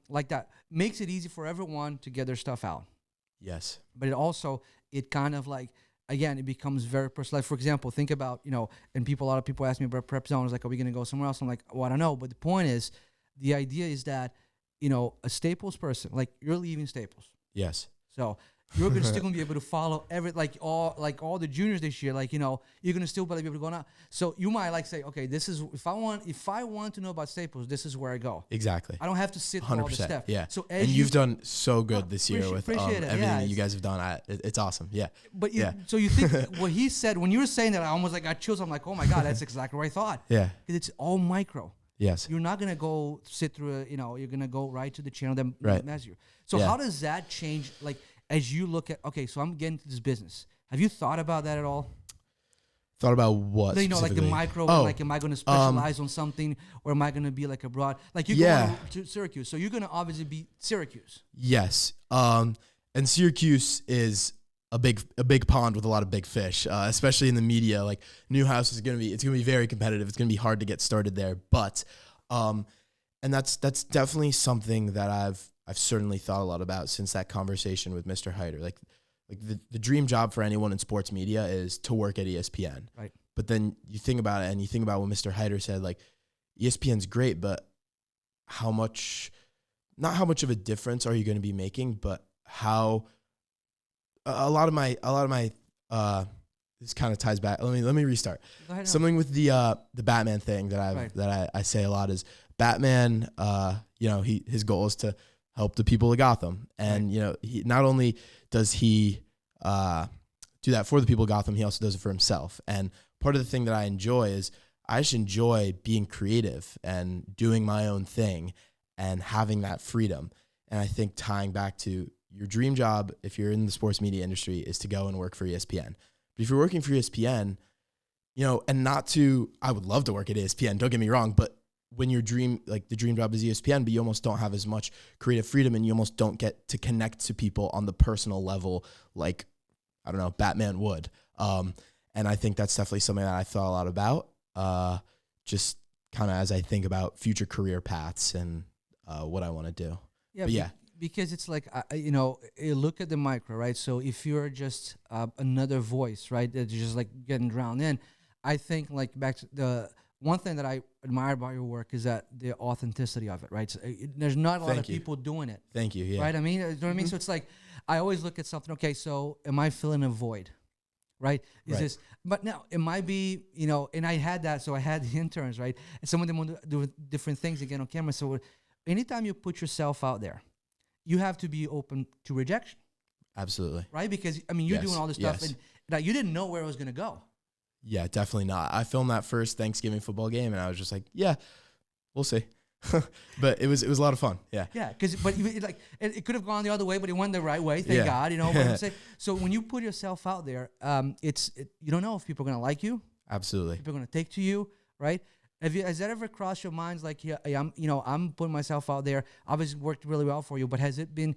like that. Makes it easy for everyone to get their stuff out. Yes. But it kind of like, again, it becomes very personal. Like, for example, think about, and a lot of people ask me about PrepZone. It's like, are we going to go somewhere else? I'm like, well, I don't know. But the point is, the idea is that, a Staples person, like, you're leaving Staples. Yes. So you're still going to be able to follow all the juniors this year. Like, you're going to still be able to go now. So you might say, okay, this is, if I want to know about Staples, this is where I go. Exactly. I don't have to sit through all this stuff. Yeah. So you've done so good this year with everything that you guys have done. It's awesome. Yeah. But so you think what he said, when you were saying that, I almost got chills. I'm like, oh my God, that's exactly what I thought. Yeah. Because it's all micro. Yes. You're not going to go sit through you're going to go right to the channel that measures you. So how does that change, like, as you look at, okay, so I'm getting into this business. Have you thought about that at all? Thought about what? Like the micro, like, am I going to specialize on something, or am I going to be like abroad? Like, you're going to Syracuse, so you're going to obviously be Syracuse. Yes. And Syracuse is a big pond with a lot of big fish, especially in the media. Like, Newhouse it's going to be very competitive. It's going to be hard to get started there, but, and that's definitely something that I've certainly thought a lot about since that conversation with Mr. Hyder. Like the dream job for anyone in sports media is to work at ESPN. Right. But then you think about it, and you think about what Mr. Hyder said, like, ESPN's great, but not how much of a difference are you going to be making, but how a lot of my this kind of ties back. Let me restart. Something with the Batman thing that I say a lot is Batman, his goal is to help the people of Gotham. And, he not only does he do that for the people of Gotham, he also does it for himself. And part of the thing that I enjoy is I just enjoy being creative and doing my own thing and having that freedom. And I think tying back to your dream job, if you're in the sports media industry, is to go and work for ESPN. But if you're working for ESPN, and I would love to work at ESPN, don't get me wrong, but when the dream job is ESPN, but you almost don't have as much creative freedom, and you almost don't get to connect to people on the personal level, like, I don't know, Batman would. And I think that's definitely something that I thought a lot about, just kind of as I think about future career paths and what I want to do. Yeah. Because it's like, you look at the micro, right? So if you're just another voice, right, that's just like getting drowned in, I think, like, back to the one thing that I admire about your work is that the authenticity of it, right? So there's not a lot of people doing it. Thank you. Yeah. Right? I mean, you know what I mean? So it's like, I always look at something, okay, so am I filling a void? Right? This, but now it might be, and I had that, so I had the interns, right? And some of them want to do different things again on camera. So anytime you put yourself out there, you have to be open to rejection. Absolutely. Right? Because, I mean, you're doing all this stuff, and like, you didn't know where it was going to go. Yeah, definitely not. I filmed that first Thanksgiving football game, and I was just like, yeah, we'll see. But it was a lot of fun. Yeah. Yeah, but it could have gone the other way, but it went the right way. Thank God. What I'm saying. So when you put yourself out there, you don't know if people are going to like you. Absolutely. People are going to take to you, right? Has that ever crossed your minds? Like, yeah, I'm putting myself out there. Obviously worked really well for you, but has it been,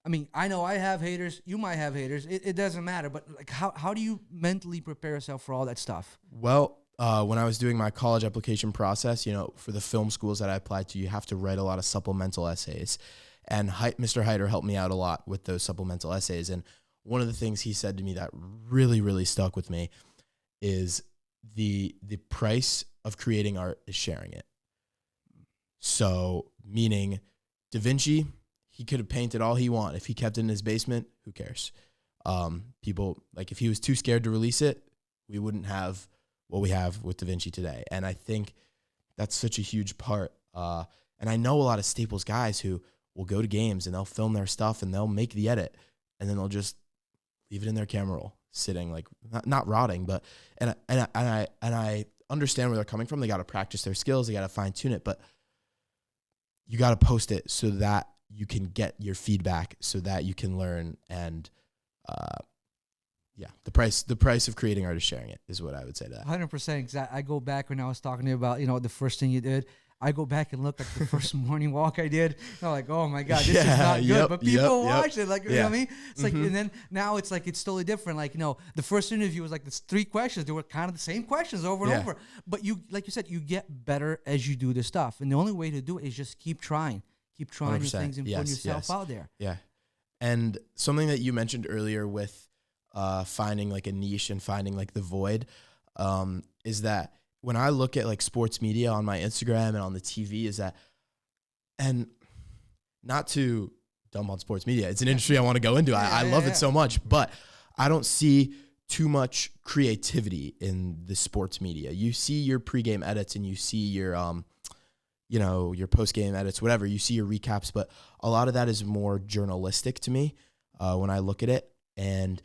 I mean, I know I have haters. You might have haters. It doesn't matter. But like, how do you mentally prepare yourself for all that stuff? Well, when I was doing my college application process, for the film schools that I applied to, you have to write a lot of supplemental essays. And Mr. Heider helped me out a lot with those supplemental essays. And one of the things he said to me that really, really stuck with me is the price of creating art is sharing it. So, meaning Da Vinci, he could have painted all he wanted. If he kept it in his basement, who cares? People, like, if he was too scared to release it, we wouldn't have what we have with Da Vinci today. And I think that's such a huge part. And I know a lot of Staples guys who will go to games and they'll film their stuff and they'll make the edit and then they'll just leave it in their camera roll, sitting, like, not rotting, but and I understand where they're coming from. They got to practice their skills, they got to fine tune it, but you got to post it so that you can get your feedback, so that you can learn. And the price of creating art is sharing it, is what I would say to that. 100%. I go back when I was talking to you about the first thing you did. I go back and look at the first morning walk I did. I'm like, oh my God, this is not good. But people watch it. Like, you know what I mean? It's like, and then now it's like, it's totally different. Like, the first interview was like this 3 questions. They were kind of the same questions over and over. But like you said, you get better as you do the stuff. And the only way to do it is just keep trying. Keep trying new things and putting yourself out there. Yeah. And something that you mentioned earlier with finding like a niche and finding like the void is that when I look at like sports media on my Instagram and on the TV, is that, and not to dump on sports media, it's an industry I want to go into. I love it so much, but I don't see too much creativity in the sports media. You see your pregame edits and you see your, your post-game edits, whatever. You see your recaps, but a lot of that is more journalistic to me when I look at it. And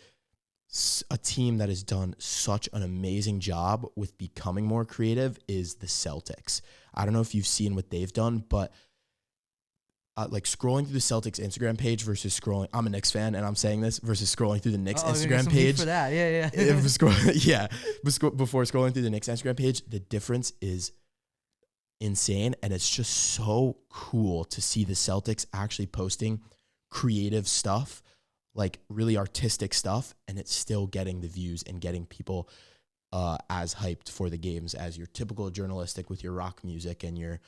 a team that has done such an amazing job with becoming more creative is the Celtics. I don't know if you've seen what they've done, but like scrolling through the Celtics Instagram page versus scrolling, I'm a Knicks fan and I'm saying this, versus scrolling through the Knicks Instagram page. For that. Yeah. Before scrolling through the Knicks Instagram page, the difference is insane. And it's just so cool to see the Celtics actually posting creative stuff, like really artistic stuff, and it's still getting the views and getting people as hyped for the games as your typical journalistic with your rock music and your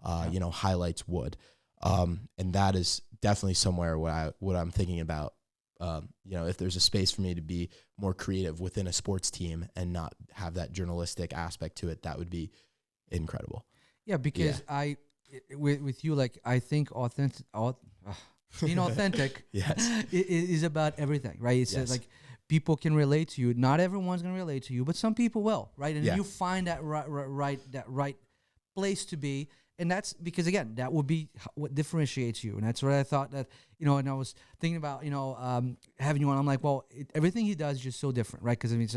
highlights would. And that is definitely somewhere what I'm thinking about. If there's a space for me to be more creative within a sports team and not have that journalistic aspect to it, that would be incredible. Yeah, because with you, like, I think being authentic is about everything, right? It's like people can relate to you. Not everyone's going to relate to you, but some people will, right? And you find that right place to be. And that's because, again, that would be what differentiates you. And that's what I thought that, and I was thinking about, having you on. I'm like, well, everything he does is just so different, right? Because, I mean,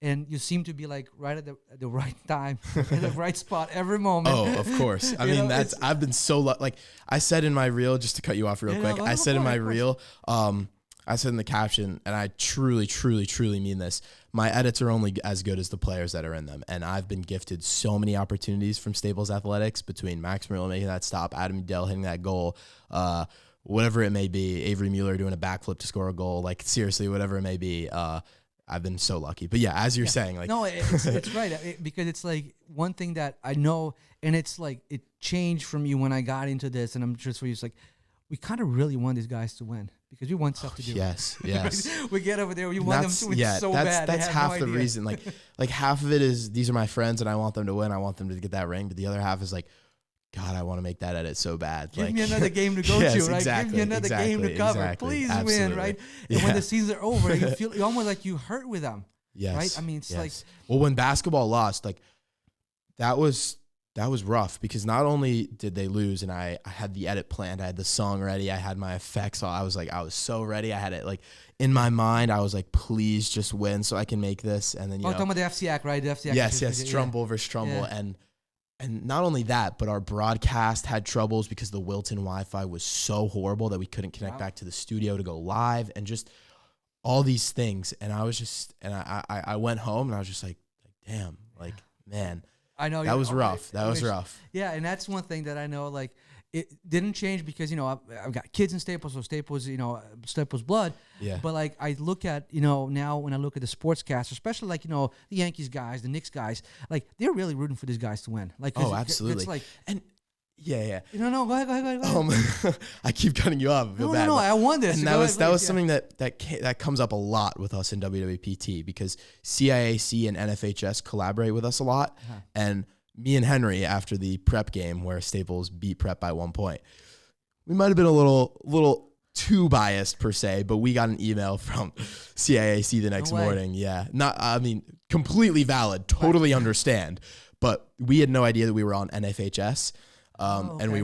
and you seem to be like right at the right time, in the right spot every moment. Oh, of course. I mean, I've been so like I said in my reel, just to cut you off real quick. I said in my reel, I said in the caption, and I truly, truly, truly mean this. My edits are only as good as the players that are in them. And I've been gifted so many opportunities from Staples Athletics, between Max Murillo making that stop, Adam Udell hitting that goal, whatever it may be, Avery Mueller doing a backflip to score a goal, like seriously, whatever it may be. I've been so lucky. But yeah, as you're saying, like, no, it's right. Because it's like one thing that I know, and it's like, it changed from you when I got into this, and I'm just for you, it's like, we kind of really want these guys to win because we want stuff to do. Yes. We get over there, we want them to win so bad. That's half the reason. Like half of it is, these are my friends and I want them to win. I want them to get that ring. But the other half is like, God, I want to make that edit so bad. Give me another game to go to, right? Give me another game to cover. Please win, right? And when the seasons are over, you feel almost like you hurt with them. Yes. Right? I mean, it's like, well, when basketball lost, like that was rough, because not only did they lose and I had the edit planned, I had the song ready, I had my effects, I was so ready. I had it like in my mind. I was like, please just win so I can make this. And then talking about the FCAC, right? The FCAC. Yes, Trumbull versus Trumbull. And not only that, but our broadcast had troubles because the Wilton Wi-Fi was so horrible that we couldn't connect back to the studio to go live, and just all these things. And I was just, and I went home and I was just like, damn, like, man. I know. That was rough. That was rough. Yeah, and that's one thing that I know, like, it didn't change because, I've got kids in Staples, so Staples, Staples blood. Yeah. But, like, I look at, now when I look at the sportscast, especially, like, the Yankees guys, the Knicks guys, like, they're really rooting for these guys to win. Like, oh, absolutely. It's like... And... Yeah. No, go ahead. I keep cutting you off. I feel bad. No, I won this. And that was something that comes up a lot with us in WWPT because CIAC and NFHS collaborate with us a lot. Uh-huh. And me and Henry, after the prep game where Staples beat prep by 1 point, we might have been a little too biased per se, but we got an email from CIAC the next morning. Yeah. Completely valid. Totally understand. But we had no idea that we were on NFHS. Okay. And we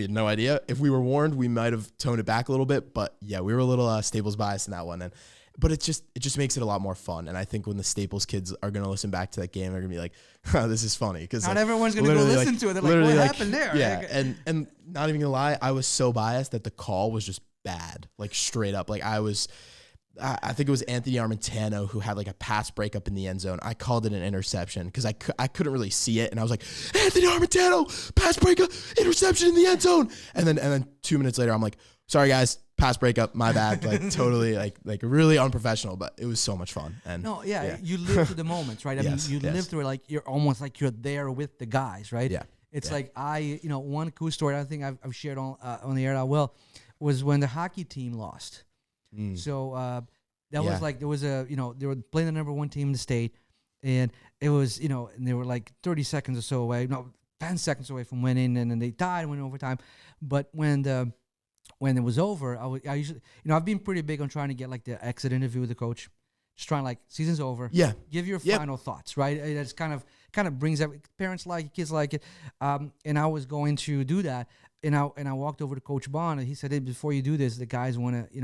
had no idea. If we were warned, we might have toned it back a little bit, but yeah, we were a little Staples biased in that one. But it just makes it a lot more fun. And I think when the Staples kids are going to listen back to that game, they're going to be like, oh, this is funny. Because not everyone's going to go listen to it. They're like, what happened there? Yeah. And not even going to lie, I was so biased that the call was just bad, like straight up. Like I think it was Anthony Armentano who had like a pass breakup in the end zone. I called it an interception because I couldn't really see it. And I was like, Anthony Armentano, pass breakup, interception in the end zone. And then 2 minutes later, I'm like, sorry guys, pass breakup, my bad. Like totally like really unprofessional, but it was so much fun. And you live through the moments, right? I mean, you live through it like you're almost like you're there with the guys, right? Yeah. It's like one cool story I think I've shared on the air I will was when the hockey team lost. So that was like there was they were playing the number 1 team in the state, and it was and they were like 30 seconds or so away, 10 seconds away from winning, and then they tied and went overtime. But when it was over, I usually I've been pretty big on trying to get like the exit interview with the coach, just trying like season's over, give your final thoughts, right? It's kind of brings up parents like it, kids like it, and I was going to do that. And I walked over to Coach Bond, and he said, "Hey, before you do this, the guys want to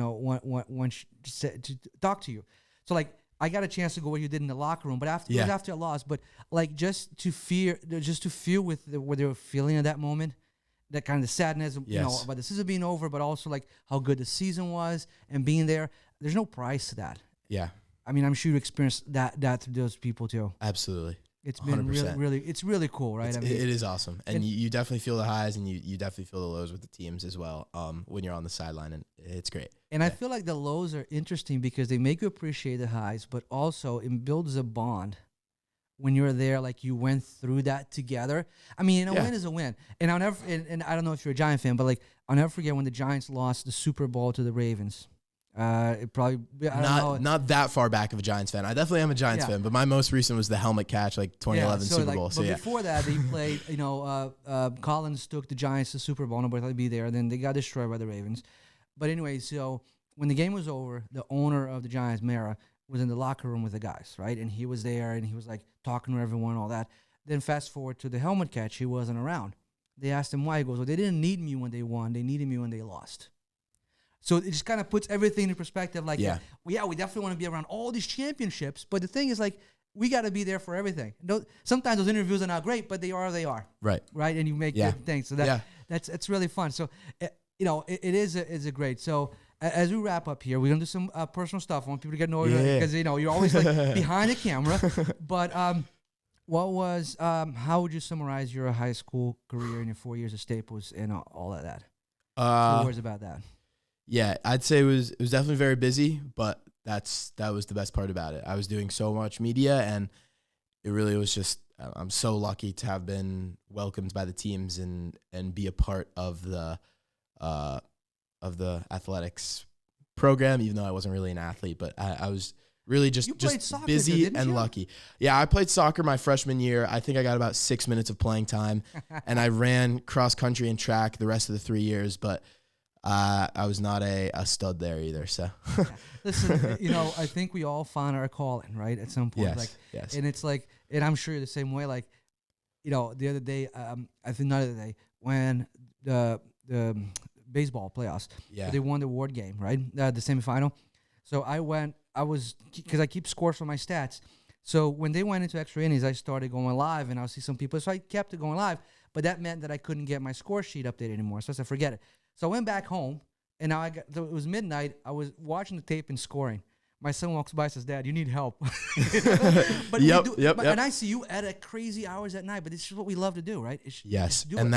talk to you." So like I got a chance to go what you did in the locker room, but after I lost, but like just to feel with what they were feeling at that moment, that kind of sadness, about the season being over, but also like how good the season was and being there. There's no price to that. Yeah, I mean, I'm sure you experienced that through those people too. Absolutely. It's been 100%. really cool, right? It is awesome. And you definitely feel the highs and you definitely feel the lows with the teams as well when you're on the sideline, and it's great. And I feel like the lows are interesting because they make you appreciate the highs, but also it builds a bond when you're there, like you went through that together. I mean, a win is a win. And I'll never, and I don't know if you're a Giant fan, but like I'll never forget when the Giants lost the Super Bowl to the Ravens. It probably not that far back of a Giants fan. I definitely am a Giants fan, but my most recent was the helmet catch, like 2011 Super Bowl. But before that, they played. Collins took the Giants to Super Bowl. Nobody thought they'd be there. Then they got destroyed by the Ravens. But anyway, so when the game was over, the owner of the Giants, Mara, was in the locker room with the guys, right? And he was there, and he was like talking to everyone, all that. Then fast forward to the helmet catch, he wasn't around. They asked him why. He goes, "Well, they didn't need me when they won. They needed me when they lost." So it just kind of puts everything in perspective. Like, we definitely want to be around all these championships. But the thing is, like, we got to be there for everything. Sometimes those interviews are not great, but they are. Right. And you make good things. So that's really fun. So, it is a great. So as we wrap up here, we're going to do some personal stuff. I want people to get annoyed because, you're always like behind the camera. But how would you summarize your high school career in your 4 years at Staples and all of that? 2 words about that. Yeah, I'd say it was definitely very busy, but that was the best part about it. I was doing so much media, and it really was just I'm so lucky to have been welcomed by the teams and be a part of the athletics program, even though I wasn't really an athlete, but I was really just soccer, busy and lucky. Yeah, I played soccer my freshman year. I think I got about 6 minutes of playing time, and I ran cross country and track the rest of the 3 years, but I was not a stud there either. So listen, I think we all find our calling, right? At some point, yes. And it's like, and I'm sure you're the same way. Like, the other day, I think not the other day when the baseball playoffs, they won the award game, right? The semifinal. So because I keep scores for my stats. So when they went into extra innings, I started going live, and I'll see some people. So I kept it going live, but that meant that I couldn't get my score sheet updated anymore. So I said, forget it. So I went back home, and now it was midnight. I was watching the tape and scoring. my son walks by and says, "Dad, you need help." But Yep. And I see you at crazy hours at night, but it's just what we love to do, right? Yes, and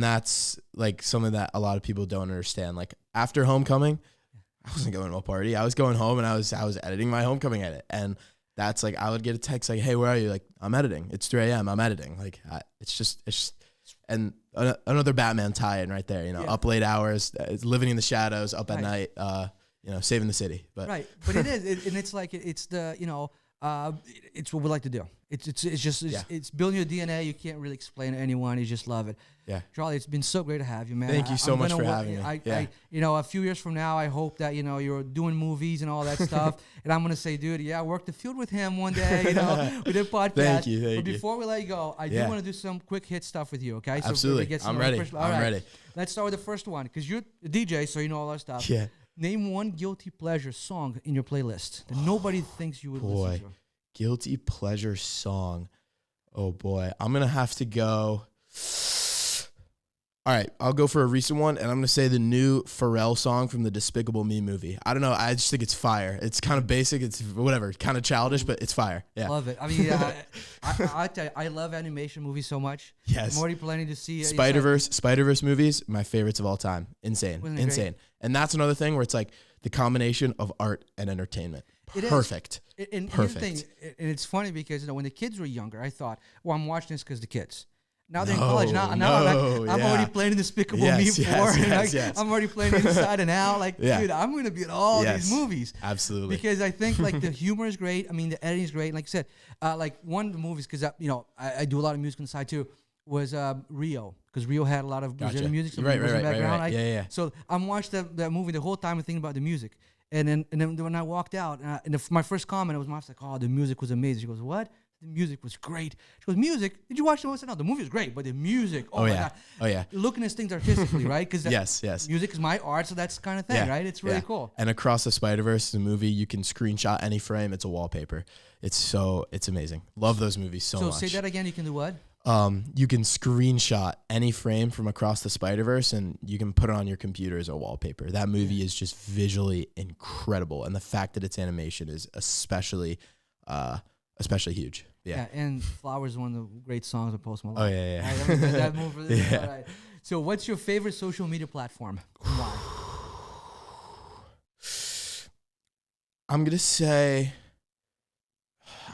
that's like something that a lot of people don't understand. Like after homecoming, I wasn't going to a party. I was going home and I was editing my homecoming edit, and that's like I would get a text like, "Hey, where are you?" Like, "I'm editing. It's 3 a.m. I'm editing." Like it's just and another Batman tie-in right there. You know, up late hours, living in the shadows, up at night. Saving the city. But but it is, and it's like it's the it's what we like to do. It's building your DNA. You can't really explain to anyone. You just love it. Yeah, Charlie, it's been so great to have you, man. Thank you so much for having me. A few years from now, I hope that you're doing movies and all that stuff, and I'm gonna say, dude, I worked the field with him one day. We did a podcast. Thank you. But before we let you go, I do want to do some quick hit stuff with you. Okay? So absolutely. I'm ready. I'm ready. Let's start with the first one because you're a DJ, so you know all that stuff. Yeah. Name one guilty pleasure song in your playlist that nobody thinks you would listen to. Guilty pleasure song. Oh boy, I'm gonna have to go. All right, I'll go for a recent one, and I'm gonna say the new Pharrell song from the Despicable Me movie. I don't know, I just think it's fire. It's kind of basic, it's whatever, kind of childish, but it's fire. Yeah, love it. I mean, I tell you, I love animation movies so much. Yes, I'm already planning to see Spider-Verse movies, my favorites of all time. Insane. And that's another thing where it's like the combination of art and entertainment. Perfect. And Perfect. And it's funny because when the kids were younger, I thought, well, I'm watching this because the kids. Now they're in college. Now I'm already playing Despicable Me 4. I'm already playing Inside and Out. Dude, I'm going to be in all these movies. Absolutely. Because I think the humor is great. I mean, the editing is great. Like I said, one of the movies, because I do a lot of music on the side too, was Rio. Because Rio had a lot of Brazilian music. So right. Yeah. So I'm watching that movie the whole time and thinking about the music. And then when I walked out, my first comment was, my wife's like, "Oh, the music was amazing." She goes, "What? The music was great." She goes, "Music? Did you watch the movie?" I said, "No, the movie was great, but the music, my God." Oh, yeah. You're looking at things artistically, right? Because yes. music is my art, so that's the kind of thing, right? It's really cool. And Across the Spider-Verse, the movie, you can screenshot any frame. It's a wallpaper. It's amazing. Love those movies so much. So say that again. You can do what? You can screenshot any frame from Across the Spider-Verse and you can put it on your computer as a wallpaper. That movie is just visually incredible, and the fact that it's animation is especially huge. Yeah, and Flowers is one of the great songs of Post Malone. Oh yeah. That movie. Yeah. Right. So, what's your favorite social media platform? Why? I'm gonna say,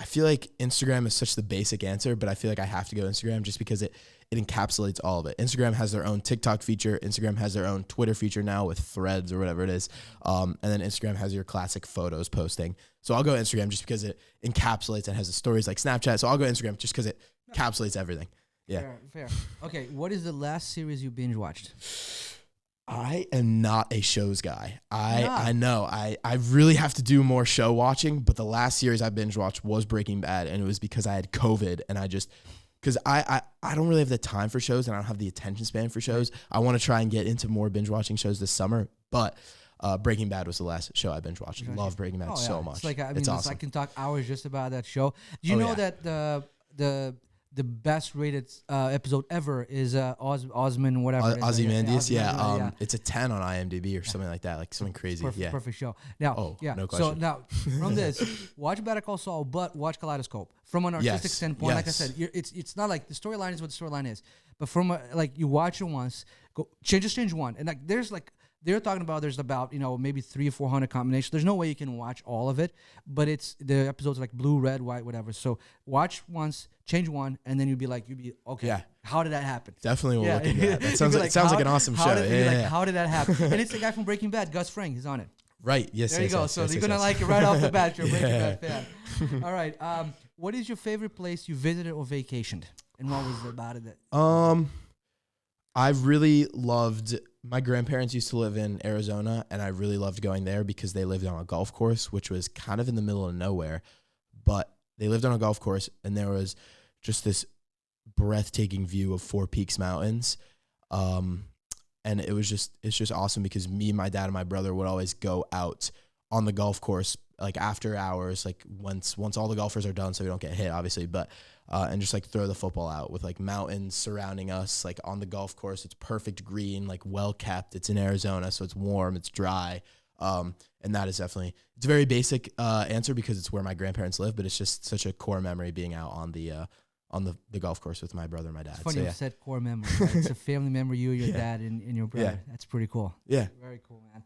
I feel like Instagram is such the basic answer, but I feel like I have to go Instagram just because it encapsulates all of it. Instagram has their own TikTok feature. Instagram has their own Twitter feature now with Threads or whatever it is. And then Instagram has your classic photos posting. So I'll go Instagram just because it encapsulates and has the stories like Snapchat. So I'll go Instagram just because it encapsulates everything. Yeah. Fair. Okay, what is the last series you binge watched? I am not a shows guy. I know. I really have to do more show watching, but the last series I binge watched was Breaking Bad, and it was because I had COVID, and because I don't really have the time for shows, and I don't have the attention span for shows. I want to try and get into more binge watching shows this summer, but Breaking Bad was the last show I binge watched. Love Breaking Bad so much. It's awesome. I can talk hours just about that show. Do you know that the best rated episode ever is Osmond whatever. Ozymandias, it's a 10 on IMDb or something like that, like something crazy. Perfect show. Now, no question. So now from this, watch Better Call Saul, but watch Kaleidoscope from an artistic standpoint. Like I said, it's not like the storyline is what the storyline is, but from you watch it once, change one, and they're talking about there's about maybe 300 or 400 combinations. There's no way you can watch all of it, but it's the episodes like blue, red, white, whatever. So watch once, change one, and then you'd be okay. Yeah. How did that happen? Definitely will look into that. That sounds like an awesome show. How did that happen? And it's the guy from Breaking Bad, Gus Fring. He's on it. Right. Yes. There you go. So you're gonna like it right off the bat. You're a Breaking Bad fan. All right. What is your favorite place you visited or vacationed, and what was it about it that? I really loved. My grandparents used to live in Arizona, and I really loved going there because they lived on a golf course, which was kind of in the middle of nowhere. But they lived on a golf course, and there was just this breathtaking view of Four Peaks Mountains. And it's just awesome because me, my dad, and my brother would always go out on the golf course, like after hours, like once all the golfers are done, so we don't get hit, obviously, but and just like throw the football out with like mountains surrounding us, like on the golf course. It's perfect green, like well kept. It's in Arizona, so it's warm, it's dry. And that is definitely, it's a very basic answer because it's where my grandparents live, but it's just such a core memory being out on the golf course with my brother and my dad. It's funny you said core memory. Right? It's a family memory, you, your dad, and your brother. That's pretty cool. Yeah. Very cool, man.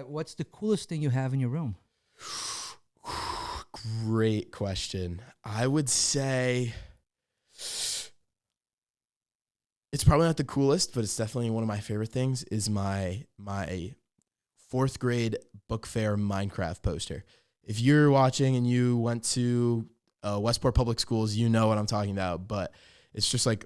What's the coolest thing you have in your room? Great question. I would say it's probably not the coolest, but it's definitely one of my favorite things is my 4th grade book fair Minecraft poster. If you're watching and you went to Westport Public Schools, you know what I'm talking about, but it's just like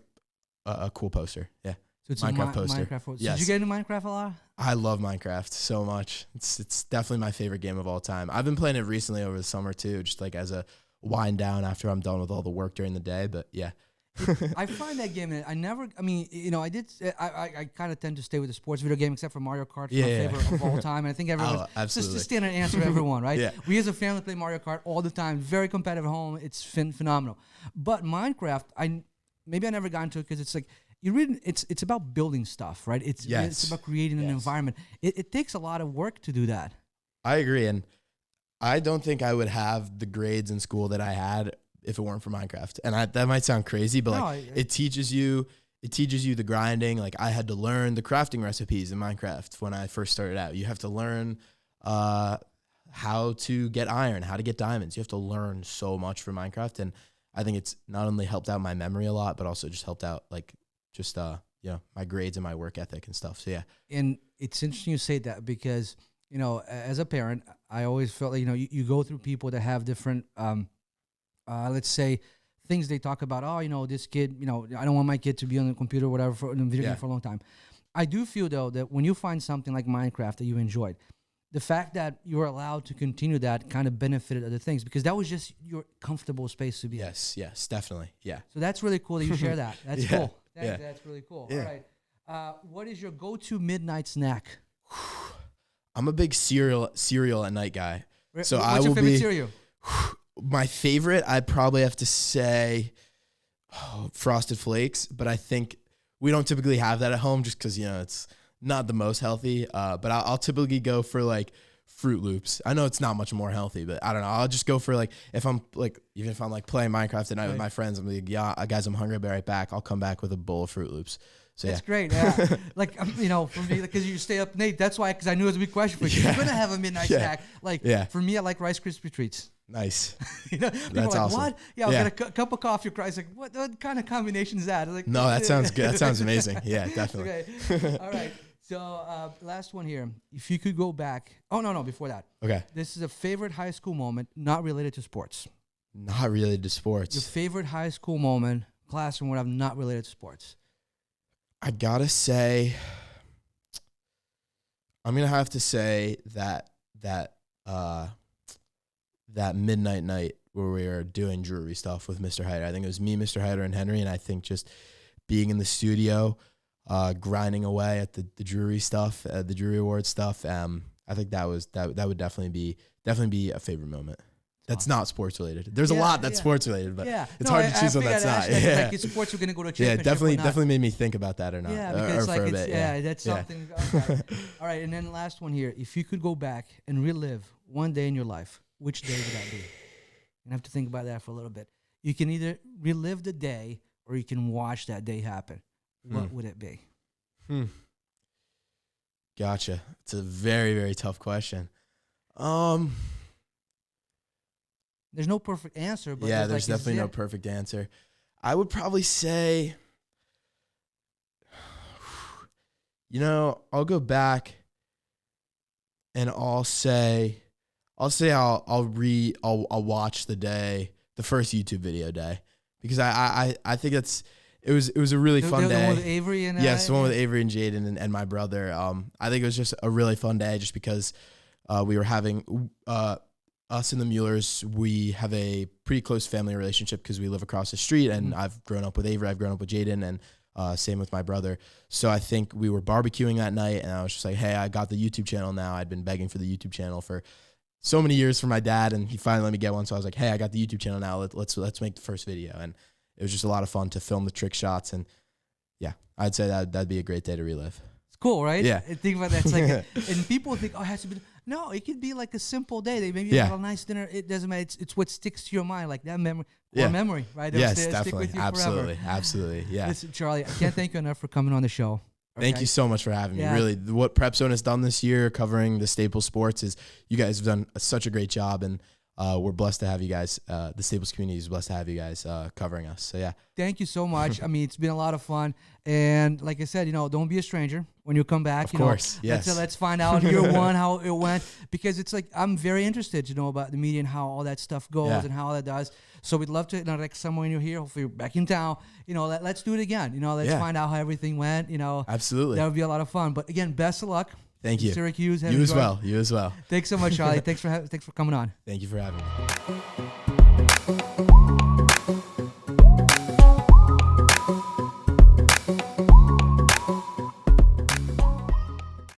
a cool poster. Yeah. So it's Minecraft poster. Minecraft Yes. Did you get into Minecraft a lot? I love Minecraft so much. It's definitely my favorite game of all time. I've been playing it recently over the summer too, just like as a wind down after I'm done with all the work during the day. But yeah. I find that game, I kind of tend to stay with the sports video game, except for Mario Kart, my favorite of all time. And I think everyone's it's just a standard answer for everyone, right? Yeah. We as a family play Mario Kart all the time, very competitive at home. It's phenomenal. But Minecraft, I never got into it because it's like, it's about building stuff, right? It's about creating an environment. It takes a lot of work to do that. I agree. And I don't think I would have the grades in school that I had if it weren't for Minecraft. And that might sound crazy, but it teaches you the grinding. Like I had to learn the crafting recipes in Minecraft when I first started out. You have to learn how to get iron, how to get diamonds. You have to learn so much for Minecraft. And I think it's not only helped out my memory a lot, but also just helped out my grades and my work ethic and stuff. So yeah. And it's interesting you say that because, as a parent, I always felt like, you go through people that have different, let's say, things they talk about. Oh, this kid, I don't want my kid to be on the computer or whatever in a video game for a long time. I do feel, though, that when you find something like Minecraft that you enjoyed, the fact that you were allowed to continue that kind of benefited other things because that was just your comfortable space to be in. Yes, definitely. Yeah. So that's really cool that you share that. That's cool. That's really cool. Yeah. All right. What is your go-to midnight snack? I'm a big cereal at night guy. So What's your favorite cereal? My favorite, I'd probably have to say Frosted Flakes, but I think we don't typically have that at home just because, it's not the most healthy. But I'll typically go for like Fruit Loops. I know it's not much more healthy, but I don't know. I'll just go for like, even if I'm like playing Minecraft at night with my friends, I'm like, yeah, guys, I'm hungry. I'll be right back. I'll come back with a bowl of Fruit Loops. So that's great. Yeah. Like, for me, because you stay up late, that's why, because I knew it was a big question for you. You're going to have a midnight snack. Like, for me, I like Rice Krispie Treats. Nice. People That's are like, awesome. What? Yeah, I'll get a cup of coffee. It's like, what kind of combination is that? Like, no, that sounds good. That sounds amazing. Yeah, definitely. Okay. All right. So, last one here. If you could go back. Oh, no, before that. Okay. This is a favorite high school moment, not related to sports. Not related to sports. Your favorite high school moment, classroom, whatever, not related to sports. I gotta say, I'm gonna have to say that midnight night where we were doing jewelry stuff with Mr. Hyder. I think it was me, Mr. Hyder, and Henry, and I think just being in the studio, grinding away at the jewelry stuff, the jewelry award stuff. I think that would definitely be a favorite moment. That's not sports related. There's a lot that's sports related, but it's hard to choose one that's not. Like sports, we're gonna go to a championship. Definitely made me think about that or not. Yeah, because or for a bit. That's something. Okay. All right, and then the last one here. If you could go back and relive one day in your life, which day would that be? You have to think about that for a little bit. You can either relive the day or you can watch that day happen. What would it be? Gotcha. It's a very, very tough question. There's no perfect answer, but there's definitely no perfect answer. I would probably say, I'll go back and I'll watch the first YouTube video day, because I think it was a really fun day. The one with Avery and yes, the one with Avery and Jaden and my brother. I think it was just a really fun day, just because we were having us and the Muellers. We have a pretty close family relationship because we live across the street, and I've grown up with Avery, I've grown up with Jaden, and same with my brother. So I think we were barbecuing that night, and I was just like, hey, I got the YouTube channel now. I'd been begging for the YouTube channel for so many years for my dad, and he finally let me get one. So I was like, hey, I got the YouTube channel now. Let's make the first video. And it was just a lot of fun to film the trick shots. And yeah, I'd say that'd be a great day to relive. It's cool, right? Yeah. And think about that. It's like, and people think, oh, it has to be. No, it could be like a simple day. They maybe have a nice dinner. It doesn't matter. It's what sticks to your mind, like that memory. Core memory, right? Yes, stick definitely. with you Absolutely. forever. Absolutely. Yeah. Listen, Charlie, I can't thank you enough for coming on the show. Thank you so much for having me. Yeah. Really, what PrepZone has done this year covering the Staples sports is you guys have done such a great job, and we're blessed to have you guys. The Staples community is blessed to have you guys covering us. So, yeah. Thank you so much. I mean, it's been a lot of fun. And like I said, don't be a stranger when you come back. Of course, yes. Let's find out year one how it went, because it's like I'm very interested to know about the media and how all that stuff goes and how that does. So we'd love to, next summer when you're here, hopefully you're back in town, let's do it again. Let's find out how everything went. Absolutely. That would be a lot of fun. But again, best of luck. Thank you. Syracuse. You as well. You as well. Thanks so much, Charlie. Thanks for coming on. Thank you for having me.